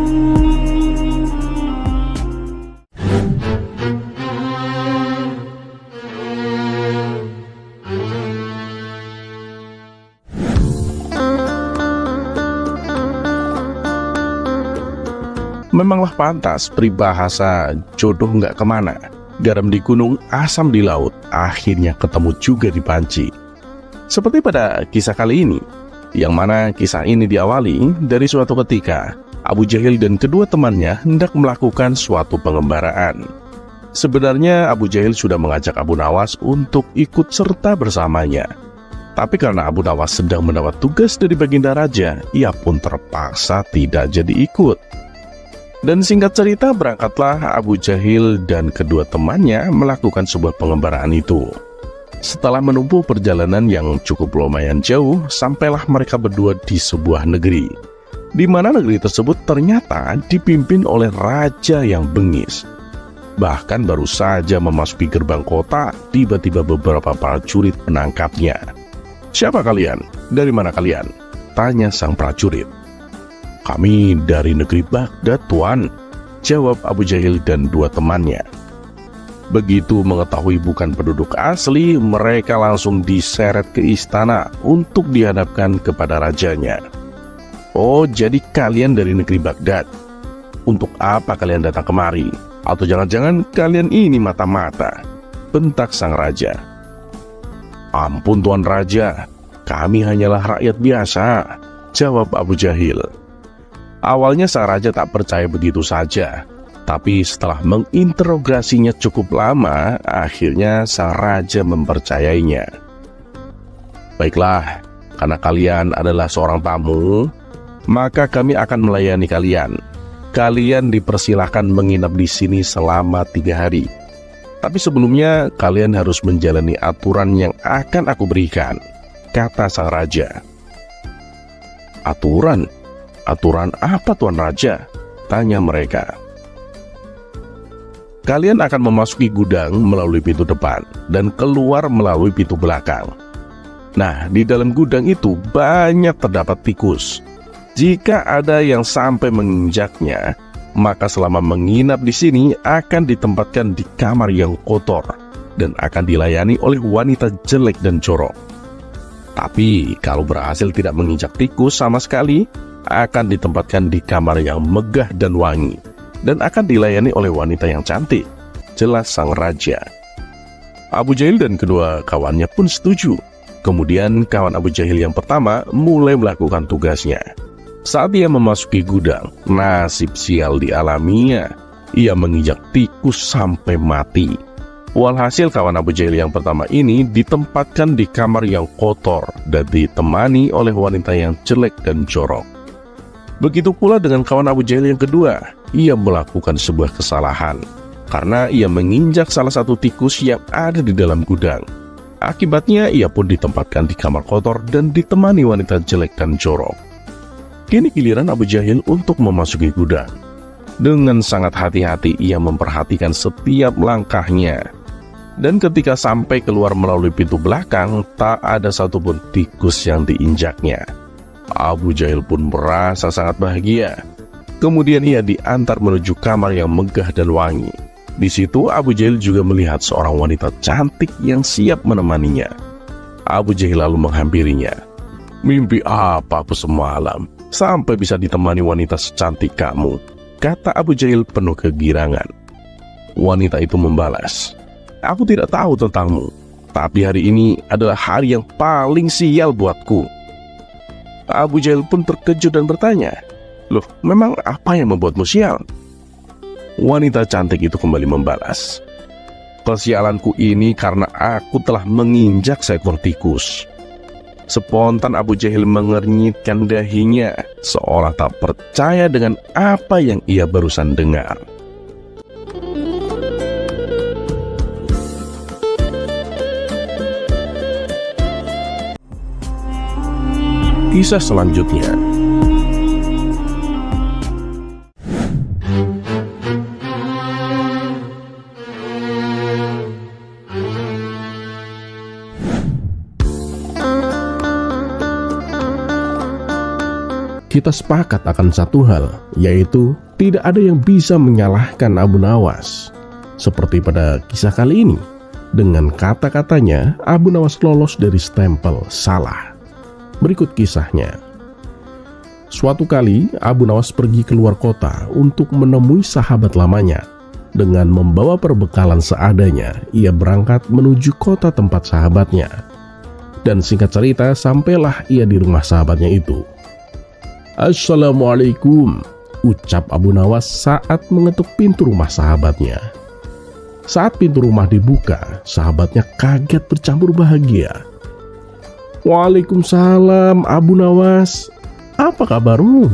Memanglah pantas peribahasa jodoh nggak kemana, garam di gunung, asam di laut, akhirnya ketemu juga di panci. Seperti pada kisah kali ini, yang mana kisah ini diawali dari suatu ketika Abu Jahil dan kedua temannya hendak melakukan suatu pengembaraan. Sebenarnya Abu Jahil sudah mengajak Abu Nawas untuk ikut serta bersamanya. Tapi karena Abu Nawas sedang mendapat tugas dari Baginda Raja, ia pun terpaksa tidak jadi ikut. Dan singkat cerita, berangkatlah Abu Jahil dan kedua temannya melakukan sebuah pengembaraan itu. Setelah menempuh perjalanan yang cukup lumayan jauh, sampailah mereka berdua di sebuah negeri, di mana negeri tersebut ternyata dipimpin oleh raja yang bengis. Bahkan baru saja memasuki gerbang kota, tiba-tiba beberapa prajurit menangkapnya. "Siapa kalian? Dari mana kalian?" tanya sang prajurit. "Kami dari negeri Baghdad, Tuan," jawab Abu Jahil dan dua temannya. Begitu mengetahui bukan penduduk asli, mereka langsung diseret ke istana untuk dihadapkan kepada rajanya. "Oh, jadi kalian dari negeri Baghdad. Untuk apa kalian datang kemari? Atau jangan-jangan kalian ini mata-mata?" bentak sang raja. "Ampun Tuan Raja, kami hanyalah rakyat biasa," jawab Abu Jahil. Awalnya sang raja tak percaya begitu saja, tapi setelah menginterogasinya cukup lama, akhirnya sang raja mempercayainya. "Baiklah, karena kalian adalah seorang tamu, maka kami akan melayani kalian. Kalian dipersilahkan menginap di sini selama 3 hari. Tapi sebelumnya, kalian harus menjalani aturan yang akan aku berikan," kata sang raja. "Aturan? Aturan apa, Tuan Raja?" tanya mereka. "Kalian akan memasuki gudang melalui pintu depan dan keluar melalui pintu belakang. Nah, di dalam gudang itu banyak terdapat tikus. Jika ada yang sampai menginjaknya, maka selama menginap di sini akan ditempatkan di kamar yang kotor dan akan dilayani oleh wanita jelek dan jorok. Tapi kalau berhasil tidak menginjak tikus sama sekali, akan ditempatkan di kamar yang megah dan wangi dan akan dilayani oleh wanita yang cantik," jelas sang raja. Abu Jahil dan kedua kawannya pun setuju. Kemudian kawan Abu Jahil yang pertama mulai melakukan tugasnya. Saat ia memasuki gudang, nasib sial dialaminya. Ia menginjak tikus sampai mati. Walhasil kawan Abu Jahil yang pertama ini ditempatkan di kamar yang kotor dan ditemani oleh wanita yang jelek dan jorok. Begitu pula dengan kawan Abu Jahil yang kedua. Ia melakukan sebuah kesalahan karena ia menginjak salah satu tikus yang ada di dalam gudang. Akibatnya ia pun ditempatkan di kamar kotor dan ditemani wanita jelek dan jorok. Kini giliran Abu Jahil untuk memasuki gudang. Dengan sangat hati-hati ia memperhatikan setiap langkahnya. Dan ketika sampai keluar melalui pintu belakang, tak ada satupun tikus yang diinjaknya. Abu Jahil pun merasa sangat bahagia. Kemudian ia diantar menuju kamar yang megah dan wangi. Di situ Abu Jahil juga melihat seorang wanita cantik yang siap menemaninya. Abu Jahil lalu menghampirinya. "Mimpi apa aku semalam sampai bisa ditemani wanita secantik kamu?" kata Abu Jahil penuh kegirangan. Wanita itu membalas, "Aku tidak tahu tentangmu, tapi hari ini adalah hari yang paling sial buatku." Abu Jahil pun terkejut dan bertanya, "Loh, memang apa yang membuatmu sial?" Wanita cantik itu kembali membalas, "Kesialanku ini karena aku telah menginjak seekor tikus." Spontan Abu Jahil mengernyitkan dahinya, seolah tak percaya dengan apa yang ia barusan dengar. Kisah selanjutnya. Kita sepakat akan satu hal, yaitu tidak ada yang bisa menyalahkan Abu Nawas. Seperti pada kisah kali ini, dengan kata-katanya Abu Nawas lolos dari stempel salah. Berikut kisahnya. Suatu kali Abu Nawas pergi keluar kota untuk menemui sahabat lamanya. Dengan membawa perbekalan seadanya, ia berangkat menuju kota tempat sahabatnya. Dan singkat cerita, sampailah ia di rumah sahabatnya itu. "Assalamualaikum," ucap Abu Nawas saat mengetuk pintu rumah sahabatnya. Saat pintu rumah dibuka, sahabatnya kaget bercampur bahagia. "Waalaikumsalam Abu Nawas, apa kabarmu?"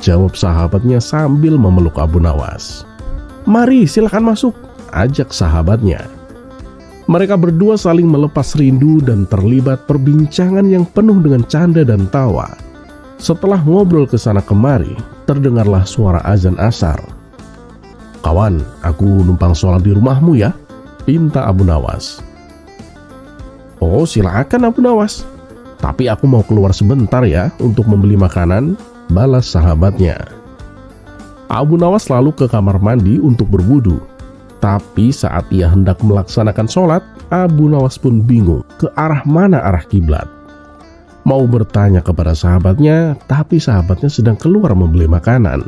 jawab sahabatnya sambil memeluk Abu Nawas. "Mari silakan masuk," ajak sahabatnya. Mereka berdua saling melepas rindu dan terlibat perbincangan yang penuh dengan canda dan tawa. Setelah ngobrol ke sana kemari, terdengarlah suara azan asar. "Kawan, aku numpang sholat di rumahmu ya," pinta Abu Nawas. "Oh, silakan Abu Nawas. Tapi aku mau keluar sebentar ya untuk membeli makanan," balas sahabatnya. Abu Nawas lalu ke kamar mandi untuk berwudu. Tapi saat ia hendak melaksanakan sholat, Abu Nawas pun bingung ke arah mana arah kiblat. Mau bertanya kepada sahabatnya, tapi sahabatnya sedang keluar membeli makanan.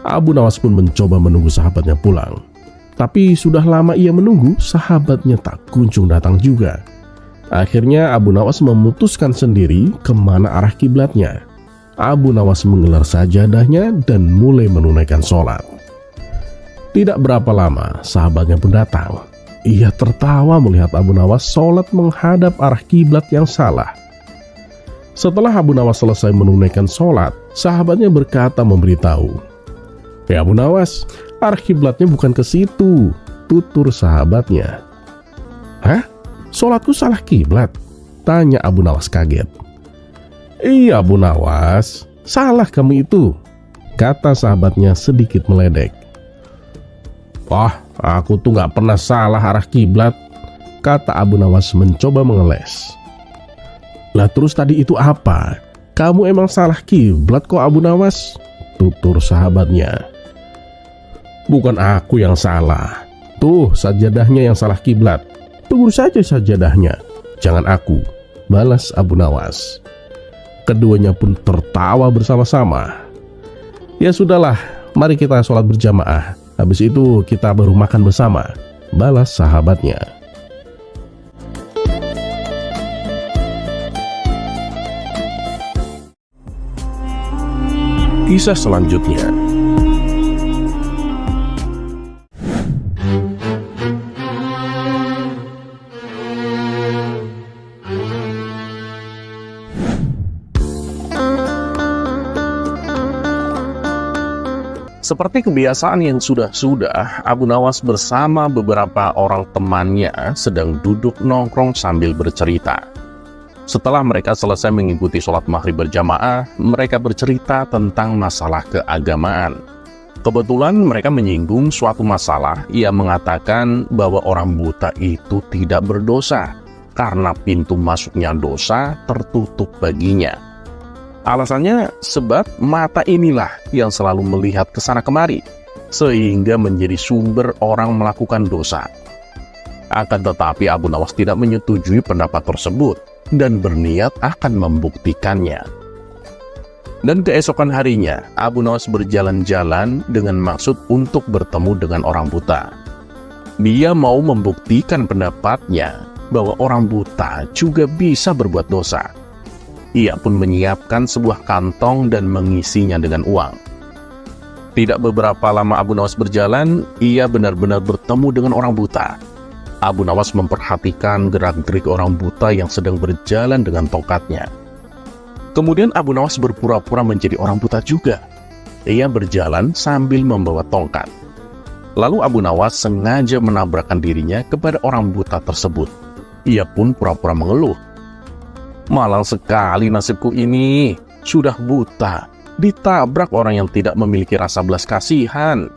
Abu Nawas pun mencoba menunggu sahabatnya pulang. Tapi sudah lama ia menunggu, sahabatnya tak kunjung datang juga. Akhirnya Abu Nawas memutuskan sendiri kemana arah kiblatnya. Abu Nawas menggelar sajadahnya dan mulai menunaikan sholat. Tidak berapa lama, sahabatnya pun datang. Ia tertawa melihat Abu Nawas sholat menghadap arah kiblat yang salah. Setelah Abu Nawas selesai menunaikan sholat, sahabatnya berkata memberitahu, Abu Nawas, arah kiblatnya bukan ke situ," tutur sahabatnya. "Hah? Sholatku salah kiblat?" tanya Abu Nawas kaget. "Iya Abu Nawas, salah kamu itu," kata sahabatnya sedikit meledek. "Wah, aku tuh gak pernah salah arah kiblat," kata Abu Nawas mencoba mengeles. "Lah terus tadi itu apa? Kamu emang salah kiblat kok Abu Nawas?" tutur sahabatnya. "Bukan aku yang salah. Tuh sajadahnya yang salah kiblat. Tegur saja sajadahnya, jangan aku," balas Abu Nawas. Keduanya pun tertawa bersama-sama. "Ya sudahlah, mari kita sholat berjamaah. Habis itu kita baru makan bersama," balas sahabatnya. Kisah selanjutnya. Seperti kebiasaan yang sudah-sudah, Abu Nawas bersama beberapa orang temannya sedang duduk nongkrong sambil bercerita. Setelah mereka selesai mengikuti sholat maghrib berjamaah, mereka bercerita tentang masalah keagamaan. Kebetulan mereka menyinggung suatu masalah. Ia mengatakan bahwa orang buta itu tidak berdosa, karena pintu masuknya dosa tertutup baginya. Alasannya sebab mata inilah yang selalu melihat ke sana kemari. sehingga menjadi sumber orang melakukan dosa. Akan tetapi Abu Nawas tidak menyetujui pendapat tersebut dan berniat akan membuktikannya. Dan keesokan harinya, Abu Nawas berjalan-jalan dengan maksud untuk bertemu dengan orang buta. Dia mau membuktikan pendapatnya bahwa orang buta juga bisa berbuat dosa. Ia pun menyiapkan sebuah kantong dan mengisinya dengan uang. Tidak beberapa lama Abu Nawas berjalan, ia benar-benar bertemu dengan orang buta. Abu Nawas memperhatikan gerak-gerik orang buta yang sedang berjalan dengan tongkatnya. Kemudian Abu Nawas berpura-pura menjadi orang buta juga. Ia berjalan sambil membawa tongkat. Lalu Abu Nawas sengaja menabrakkan dirinya kepada orang buta tersebut. Ia pun pura-pura mengeluh. "Malang sekali nasibku ini, sudah buta, ditabrak orang yang tidak memiliki rasa belas kasihan."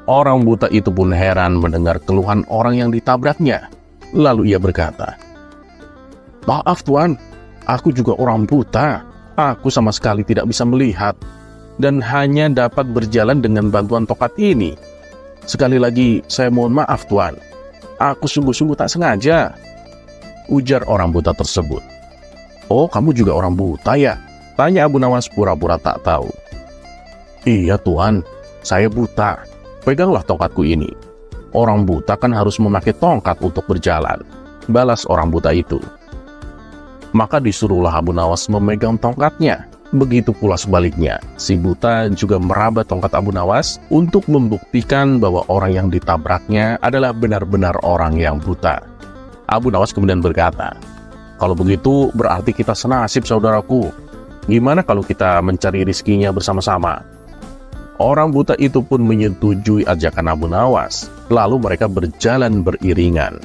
Orang buta itu pun heran mendengar keluhan orang yang ditabraknya. Lalu ia berkata, "Maaf Tuan, aku juga orang buta. Aku sama sekali tidak bisa melihat dan hanya dapat berjalan dengan bantuan tongkat ini. Sekali lagi saya mohon maaf Tuan. Aku sungguh-sungguh tak sengaja," ujar orang buta tersebut. "Oh, kamu juga orang buta ya?" tanya Abu Nawas pura-pura tak tahu. "Iya Tuan, saya buta. Peganglah tongkatku ini. Orang buta kan harus memakai tongkat untuk berjalan," balas orang buta itu. Maka disuruhlah Abu Nawas memegang tongkatnya. Begitu pula sebaliknya, si buta juga meraba tongkat Abu Nawas untuk membuktikan bahwa orang yang ditabraknya adalah benar-benar orang yang buta. Abu Nawas kemudian berkata, "Kalau begitu berarti kita senasib saudaraku. Gimana kalau kita mencari rizkinya bersama-sama?" Orang buta itu pun menyetujui ajakan Abu Nawas. Lalu mereka berjalan beriringan.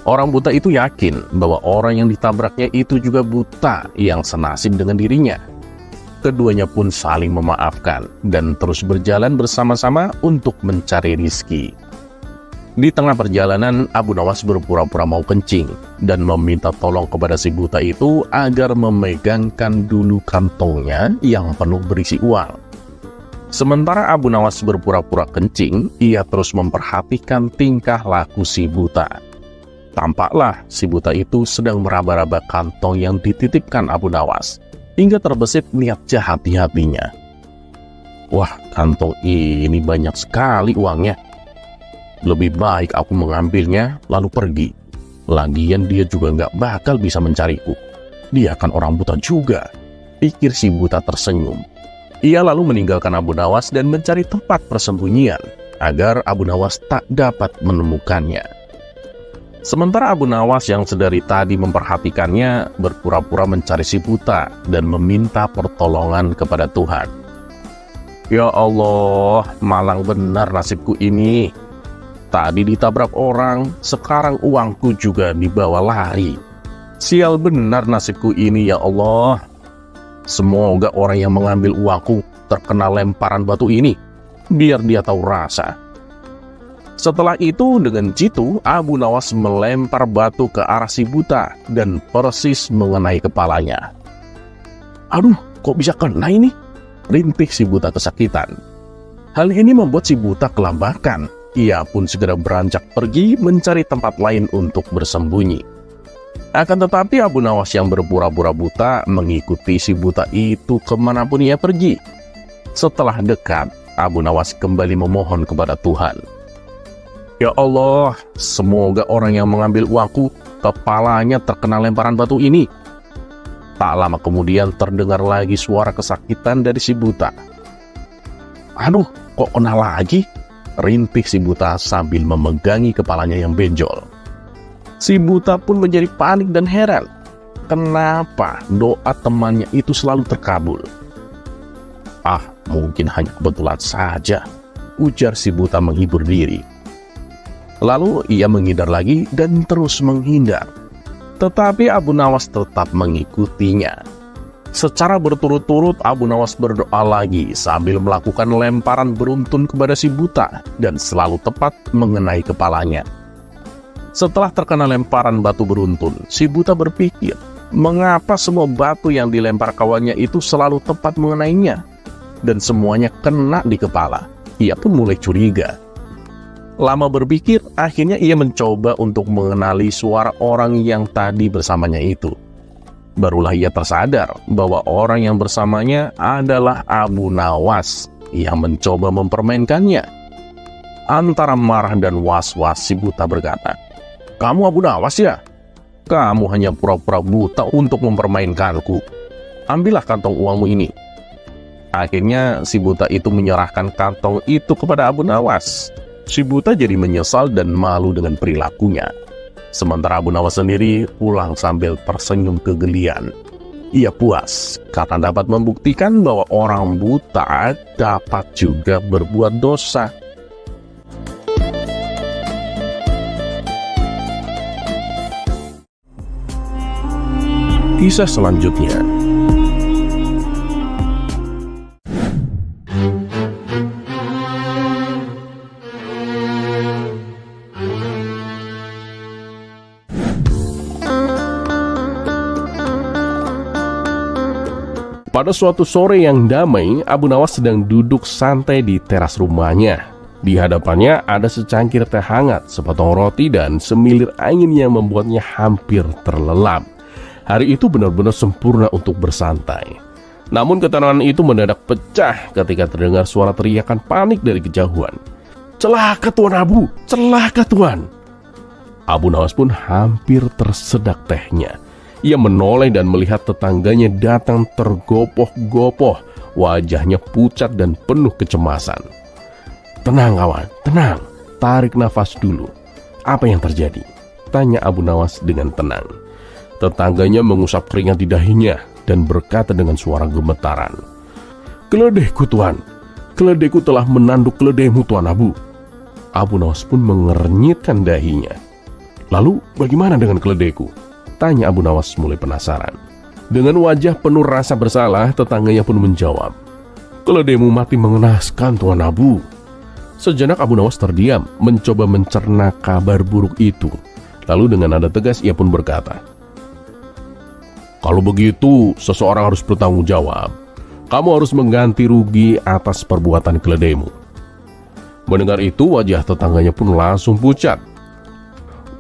Orang buta itu yakin bahwa orang yang ditabraknya itu juga buta yang senasib dengan dirinya. Keduanya pun saling memaafkan dan terus berjalan bersama-sama untuk mencari rizki. Di tengah perjalanan, Abu Nawas berpura-pura mau kencing dan meminta tolong kepada si buta itu agar memegangkan dulu kantongnya yang penuh berisi uang. Sementara Abu Nawas berpura-pura kencing, ia terus memperhatikan tingkah laku si buta. Tampaklah si buta itu sedang meraba-raba kantong yang dititipkan Abu Nawas, hingga terbesit niat jahat di hatinya. "Wah, kantong ini banyak sekali uangnya. Lebih baik aku mengambilnya lalu pergi. Lagian dia juga nggak bakal bisa mencariku. Dia kan orang buta juga," pikir si buta tersenyum. Ia lalu meninggalkan Abu Nawas dan mencari tempat persembunyian agar Abu Nawas tak dapat menemukannya. Sementara Abu Nawas yang sedari tadi memperhatikannya berpura-pura mencari si buta dan meminta pertolongan kepada Tuhan. "Ya Allah, malang benar nasibku ini. Tadi ditabrak orang, sekarang uangku juga dibawa lari. Sial benar nasibku ini ya Allah. Semoga orang yang mengambil uangku terkena lemparan batu ini, biar dia tahu rasa." Setelah itu dengan jitu Abu Nawas melempar batu ke arah si buta dan persis mengenai kepalanya. "Aduh, kok bisa kena ini?" rintih si buta kesakitan. Hal ini membuat si buta kelabakan. Ia pun segera beranjak pergi mencari tempat lain untuk bersembunyi. Akan tetapi Abu Nawas yang berpura-pura buta mengikuti si buta itu kemanapun ia pergi. Setelah dekat, Abu Nawas kembali memohon kepada Tuhan. "Ya Allah, semoga orang yang mengambil uangku kepalanya terkena lemparan batu ini." Tak lama kemudian terdengar lagi suara kesakitan dari si buta. "Aduh, kok kena lagi?" rintih si buta sambil memegangi kepalanya yang benjol. Si buta pun menjadi panik dan heran. Kenapa doa temannya itu selalu terkabul? "Ah, mungkin hanya kebetulan saja," ujar si buta menghibur diri. Lalu ia menghindar lagi dan terus menghindar. Tetapi Abu Nawas tetap mengikutinya. Secara berturut-turut Abu Nawas berdoa lagi sambil melakukan lemparan beruntun kepada si buta dan selalu tepat mengenai kepalanya. Setelah terkena lemparan batu beruntun, si buta berpikir, mengapa semua batu yang dilempar kawannya itu selalu tepat mengenainya? dan semuanya kena di kepala. Ia pun mulai curiga. Lama berpikir, akhirnya ia mencoba untuk mengenali suara orang yang tadi bersamanya itu. Barulah ia tersadar bahwa orang yang bersamanya adalah Abu Nawas yang mencoba mempermainkannya. Antara marah dan was-was, si buta berkata, "Kamu Abu Nawas ya? Kamu hanya pura-pura buta untuk mempermainkanku. Ambillah kantong uangmu ini." Akhirnya si buta itu menyerahkan kantong itu kepada Abu Nawas. Si buta jadi menyesal dan malu dengan perilakunya. Sementara Abu Nawas sendiri pulang sambil tersenyum kegelian. Ia puas karena dapat membuktikan bahwa orang buta dapat juga berbuat dosa. Kisah selanjutnya. Pada suatu sore yang damai, Abu Nawas sedang duduk santai di teras rumahnya. Di hadapannya ada secangkir teh hangat, sepotong roti, dan semilir angin yang membuatnya hampir terlelap. Hari itu benar-benar sempurna untuk bersantai. Namun ketenangan itu mendadak pecah ketika terdengar suara teriakan panik dari kejauhan. "Celaka Tuan Abu! Celaka Tuan!" Abu Nawas pun hampir tersedak tehnya. Ia menoleh dan melihat tetangganya datang tergopoh-gopoh, wajahnya pucat dan penuh kecemasan. "Tenang kawan, tenang. Tarik nafas dulu. Apa yang terjadi?" tanya Abu Nawas dengan tenang. Tetangganya mengusap keringat di dahinya dan berkata dengan suara gemetaran, "Keledaiku Tuan, keledaiku telah menanduk keledaimu Tuan Abu." Abu Nawas pun mengernyitkan dahinya. "Lalu bagaimana dengan keledaiku?" tanya Abu Nawas mulai penasaran. Dengan wajah penuh rasa bersalah, tetangganya pun menjawab, "Keledaimu mati mengenaskan Tuan Abu." Sejenak Abu Nawas terdiam, mencoba mencerna kabar buruk itu. Lalu dengan nada tegas ia pun berkata, "Kalau begitu, seseorang harus bertanggung jawab. Kamu harus mengganti rugi atas perbuatan keledaimu." Mendengar itu, wajah tetangganya pun langsung pucat.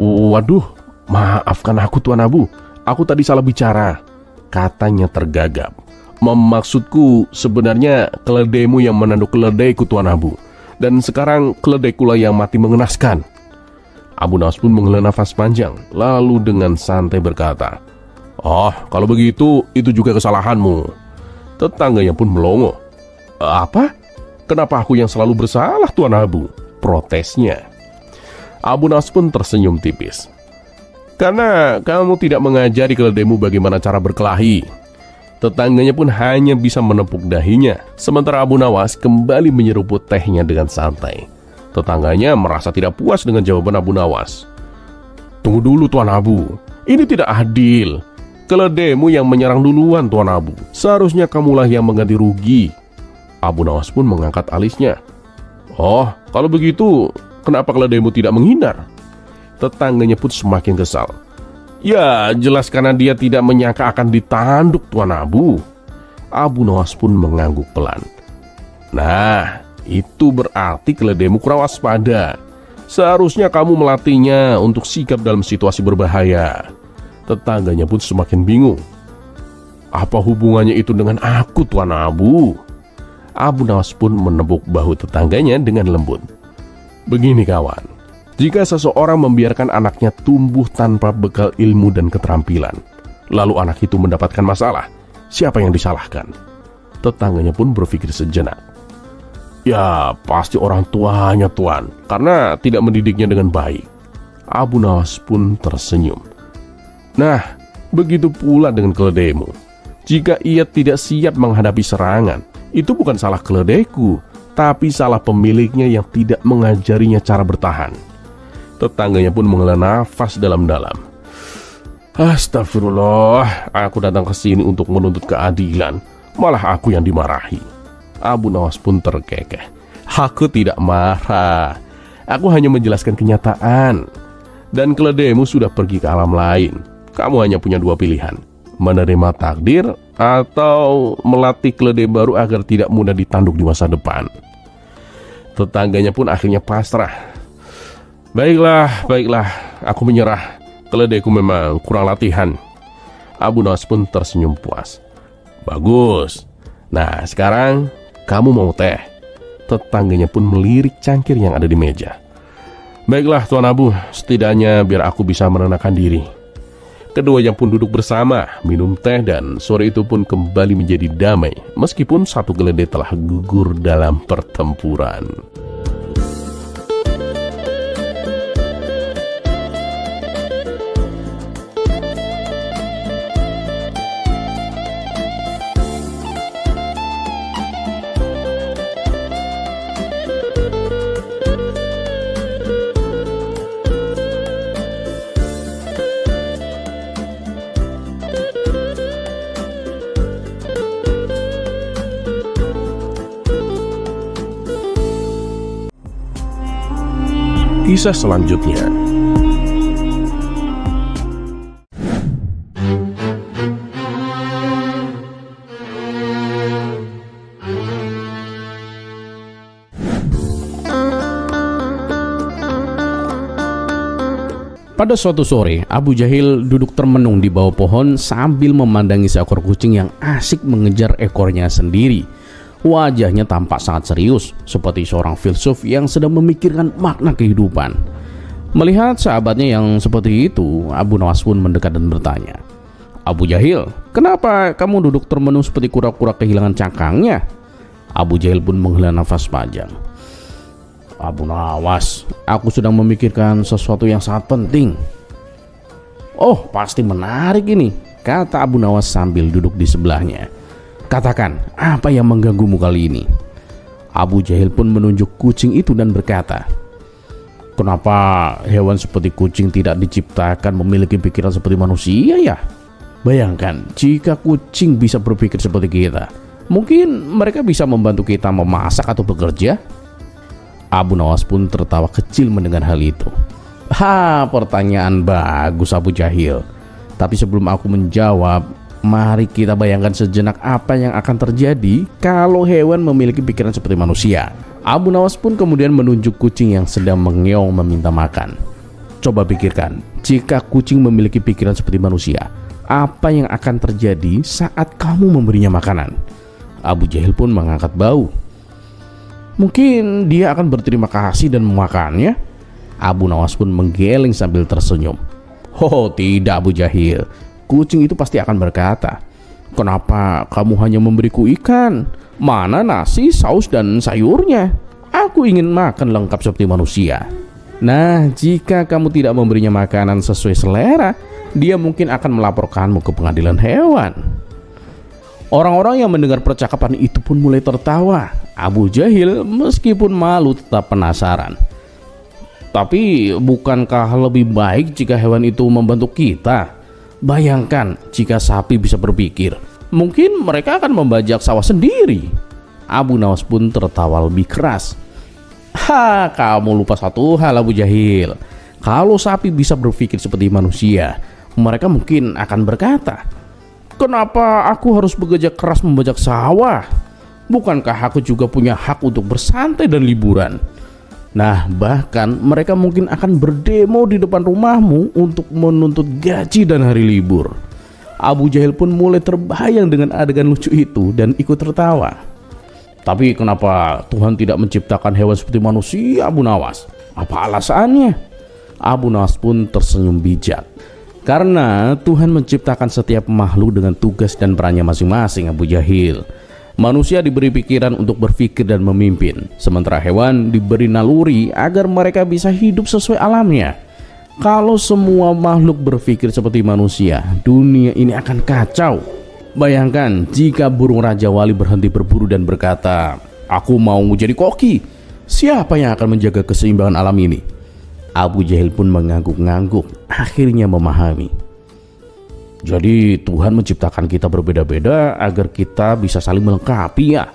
"Waduh, maafkan aku Tuan Abu. Aku tadi salah bicara," katanya tergagap. "Maksudku sebenarnya keledaimu yang menanduk keledaiku Tuan Abu. Dan sekarang keledaikulah yang mati mengenaskan." Abu Nawas pun menghela nafas panjang, lalu dengan santai berkata, "Oh, kalau begitu, itu juga kesalahanmu." Tetangganya pun melongo. "Apa? Kenapa aku yang selalu bersalah Tuan Abu?" protesnya. Abu Nawas pun tersenyum tipis. "Karena kamu tidak mengajari keledaimu bagaimana cara berkelahi." Tetangganya pun hanya bisa menepuk dahinya, sementara Abu Nawas kembali menyeruput tehnya dengan santai. Tetangganya merasa tidak puas dengan jawaban Abu Nawas. "Tunggu dulu Tuan Abu, ini tidak adil. Keledaimu yang menyerang duluan Tuan Abu. Seharusnya kamulah yang mengganti rugi." Abu Nawas pun mengangkat alisnya. "Oh, kalau begitu, kenapa keledaimu tidak menghindar?" Tetangganya pun semakin kesal. "Ya, jelas karena dia tidak menyangka akan ditanduk Tuan Abu." Abu Nawas pun mengangguk pelan. "Nah, itu berarti keledaimu kurang waspada. Seharusnya kamu melatihnya untuk sigap dalam situasi berbahaya." Tetangganya pun semakin bingung. "Apa hubungannya itu dengan aku Tuan Abu?" Abu Nawas pun menepuk bahu tetangganya dengan lembut. "Begini kawan, jika seseorang membiarkan anaknya tumbuh tanpa bekal ilmu dan keterampilan, lalu anak itu mendapatkan masalah, siapa yang disalahkan?" Tetangganya pun berpikir sejenak. "Ya, pasti orang tuanya Tuan, karena tidak mendidiknya dengan baik." Abu Nawas pun tersenyum. "Nah, begitu pula dengan keledaimu. Jika ia tidak siap menghadapi serangan, itu bukan salah keledaiku, tapi salah pemiliknya yang tidak mengajarinya cara bertahan." Tetangganya pun menghela nafas dalam-dalam. "Astagfirullah, aku datang ke sini untuk menuntut keadilan, malah aku yang dimarahi." Abu Nawas pun terkekeh. "Aku tidak marah. Aku hanya menjelaskan kenyataan. Dan keledaimu sudah pergi ke alam lain. Kamu hanya punya dua pilihan, menerima takdir atau melatih keledai baru agar tidak mudah ditanduk di masa depan. Tetangganya pun akhirnya pasrah. Baiklah, aku menyerah. Keledaiku memang kurang latihan. Abu Nawas pun tersenyum puas. Bagus. Nah, sekarang kamu mau teh? Tetangganya pun melirik cangkir yang ada di meja. Baiklah Tuan Abu, setidaknya biar aku bisa menenangkan diri. Keduanya pun duduk bersama, minum teh, dan sore itu pun kembali menjadi damai, meskipun satu keledai telah gugur dalam pertempuran. Kisah selanjutnya. Pada suatu sore, Abu Jahil duduk termenung di bawah pohon sambil memandangi seekor kucing yang asik mengejar ekornya sendiri. Wajahnya tampak sangat serius, seperti seorang filsuf yang sedang memikirkan makna kehidupan. Melihat sahabatnya yang seperti itu, Abu Nawas pun mendekat dan bertanya, "Abu Jahil, kenapa kamu duduk termenung seperti kura-kura kehilangan cangkangnya?" Abu Jahil pun menghela nafas panjang. "Abu Nawas, aku sedang memikirkan sesuatu yang sangat penting." "Oh, pasti menarik ini," kata Abu Nawas sambil duduk di sebelahnya. "Katakan, apa yang mengganggumu kali ini?" Abu Jahil pun menunjuk kucing itu dan berkata, "Kenapa hewan seperti kucing tidak diciptakan memiliki pikiran seperti manusia ya? Bayangkan jika kucing bisa berpikir seperti kita, mungkin mereka bisa membantu kita memasak atau bekerja." Abu Nawas pun tertawa kecil mendengar hal itu. Pertanyaan bagus Abu Jahil. Tapi sebelum aku menjawab, mari kita bayangkan sejenak apa yang akan terjadi kalau hewan memiliki pikiran seperti manusia." Abu Nawas pun kemudian menunjuk kucing yang sedang mengeong meminta makan. "Coba pikirkan, jika kucing memiliki pikiran seperti manusia, apa yang akan terjadi saat kamu memberinya makanan?" Abu Jahil pun mengangkat bau. "Mungkin dia akan berterima kasih dan memakannya." Abu Nawas pun menggeleng sambil tersenyum. "Oh tidak Abu Jahil, kucing itu pasti akan berkata, 'Kenapa kamu hanya memberiku ikan? Mana nasi, saus, dan sayurnya? Aku ingin makan lengkap seperti manusia.' Nah, jika kamu tidak memberinya makanan sesuai selera, dia mungkin akan melaporkanmu ke pengadilan hewan." Orang-orang yang mendengar percakapan itu pun mulai tertawa. Abu Jahil meskipun malu tetap penasaran. "Tapi bukankah lebih baik jika hewan itu membantu kita? Bayangkan jika sapi bisa berpikir, mungkin mereka akan membajak sawah sendiri." Abu Nawas pun tertawa lebih keras. Kamu lupa satu hal Abu Jahil. Kalau sapi bisa berpikir seperti manusia, mereka mungkin akan berkata, 'Kenapa aku harus bekerja keras membajak sawah? Bukankah aku juga punya hak untuk bersantai dan liburan?' Nah, bahkan mereka mungkin akan berdemo di depan rumahmu untuk menuntut gaji dan hari libur." Abu Jahil pun mulai terbayang dengan adegan lucu itu dan ikut tertawa. "Tapi kenapa Tuhan tidak menciptakan hewan seperti manusia, Abu Nawas? Apa alasannya?" Abu Nawas pun tersenyum bijak. "Karena Tuhan menciptakan setiap makhluk dengan tugas dan perannya masing-masing, Abu Jahil. Manusia diberi pikiran untuk berpikir dan memimpin, sementara hewan diberi naluri agar mereka bisa hidup sesuai alamnya. Kalau semua makhluk berpikir seperti manusia, dunia ini akan kacau. Bayangkan jika burung Raja Wali berhenti berburu dan berkata, 'Aku mau jadi koki.' Siapa yang akan menjaga keseimbangan alam ini?" Abu Jahil pun mengangguk-ngangguk, akhirnya memahami. "Jadi Tuhan menciptakan kita berbeda-beda agar kita bisa saling melengkapi ya?"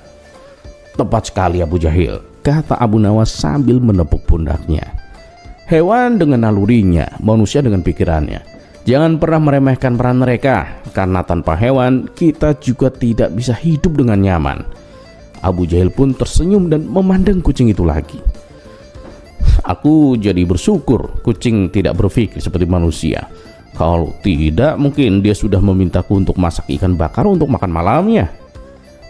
"Tepat sekali Abu Jahil," kata Abu Nawas sambil menepuk pundaknya. "Hewan dengan nalurinya, manusia dengan pikirannya. Jangan pernah meremehkan peran mereka, karena tanpa hewan kita juga tidak bisa hidup dengan nyaman. Abu Jahil pun tersenyum dan memandang kucing itu lagi. Aku jadi bersyukur kucing tidak berpikir seperti manusia. Kalau tidak, mungkin dia sudah memintaku untuk masak ikan bakar untuk makan malamnya.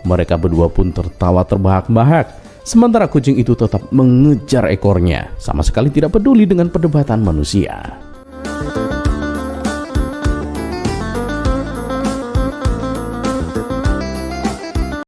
Mereka berdua pun tertawa terbahak-bahak, sementara kucing itu tetap mengejar ekornya, sama sekali tidak peduli dengan perdebatan manusia.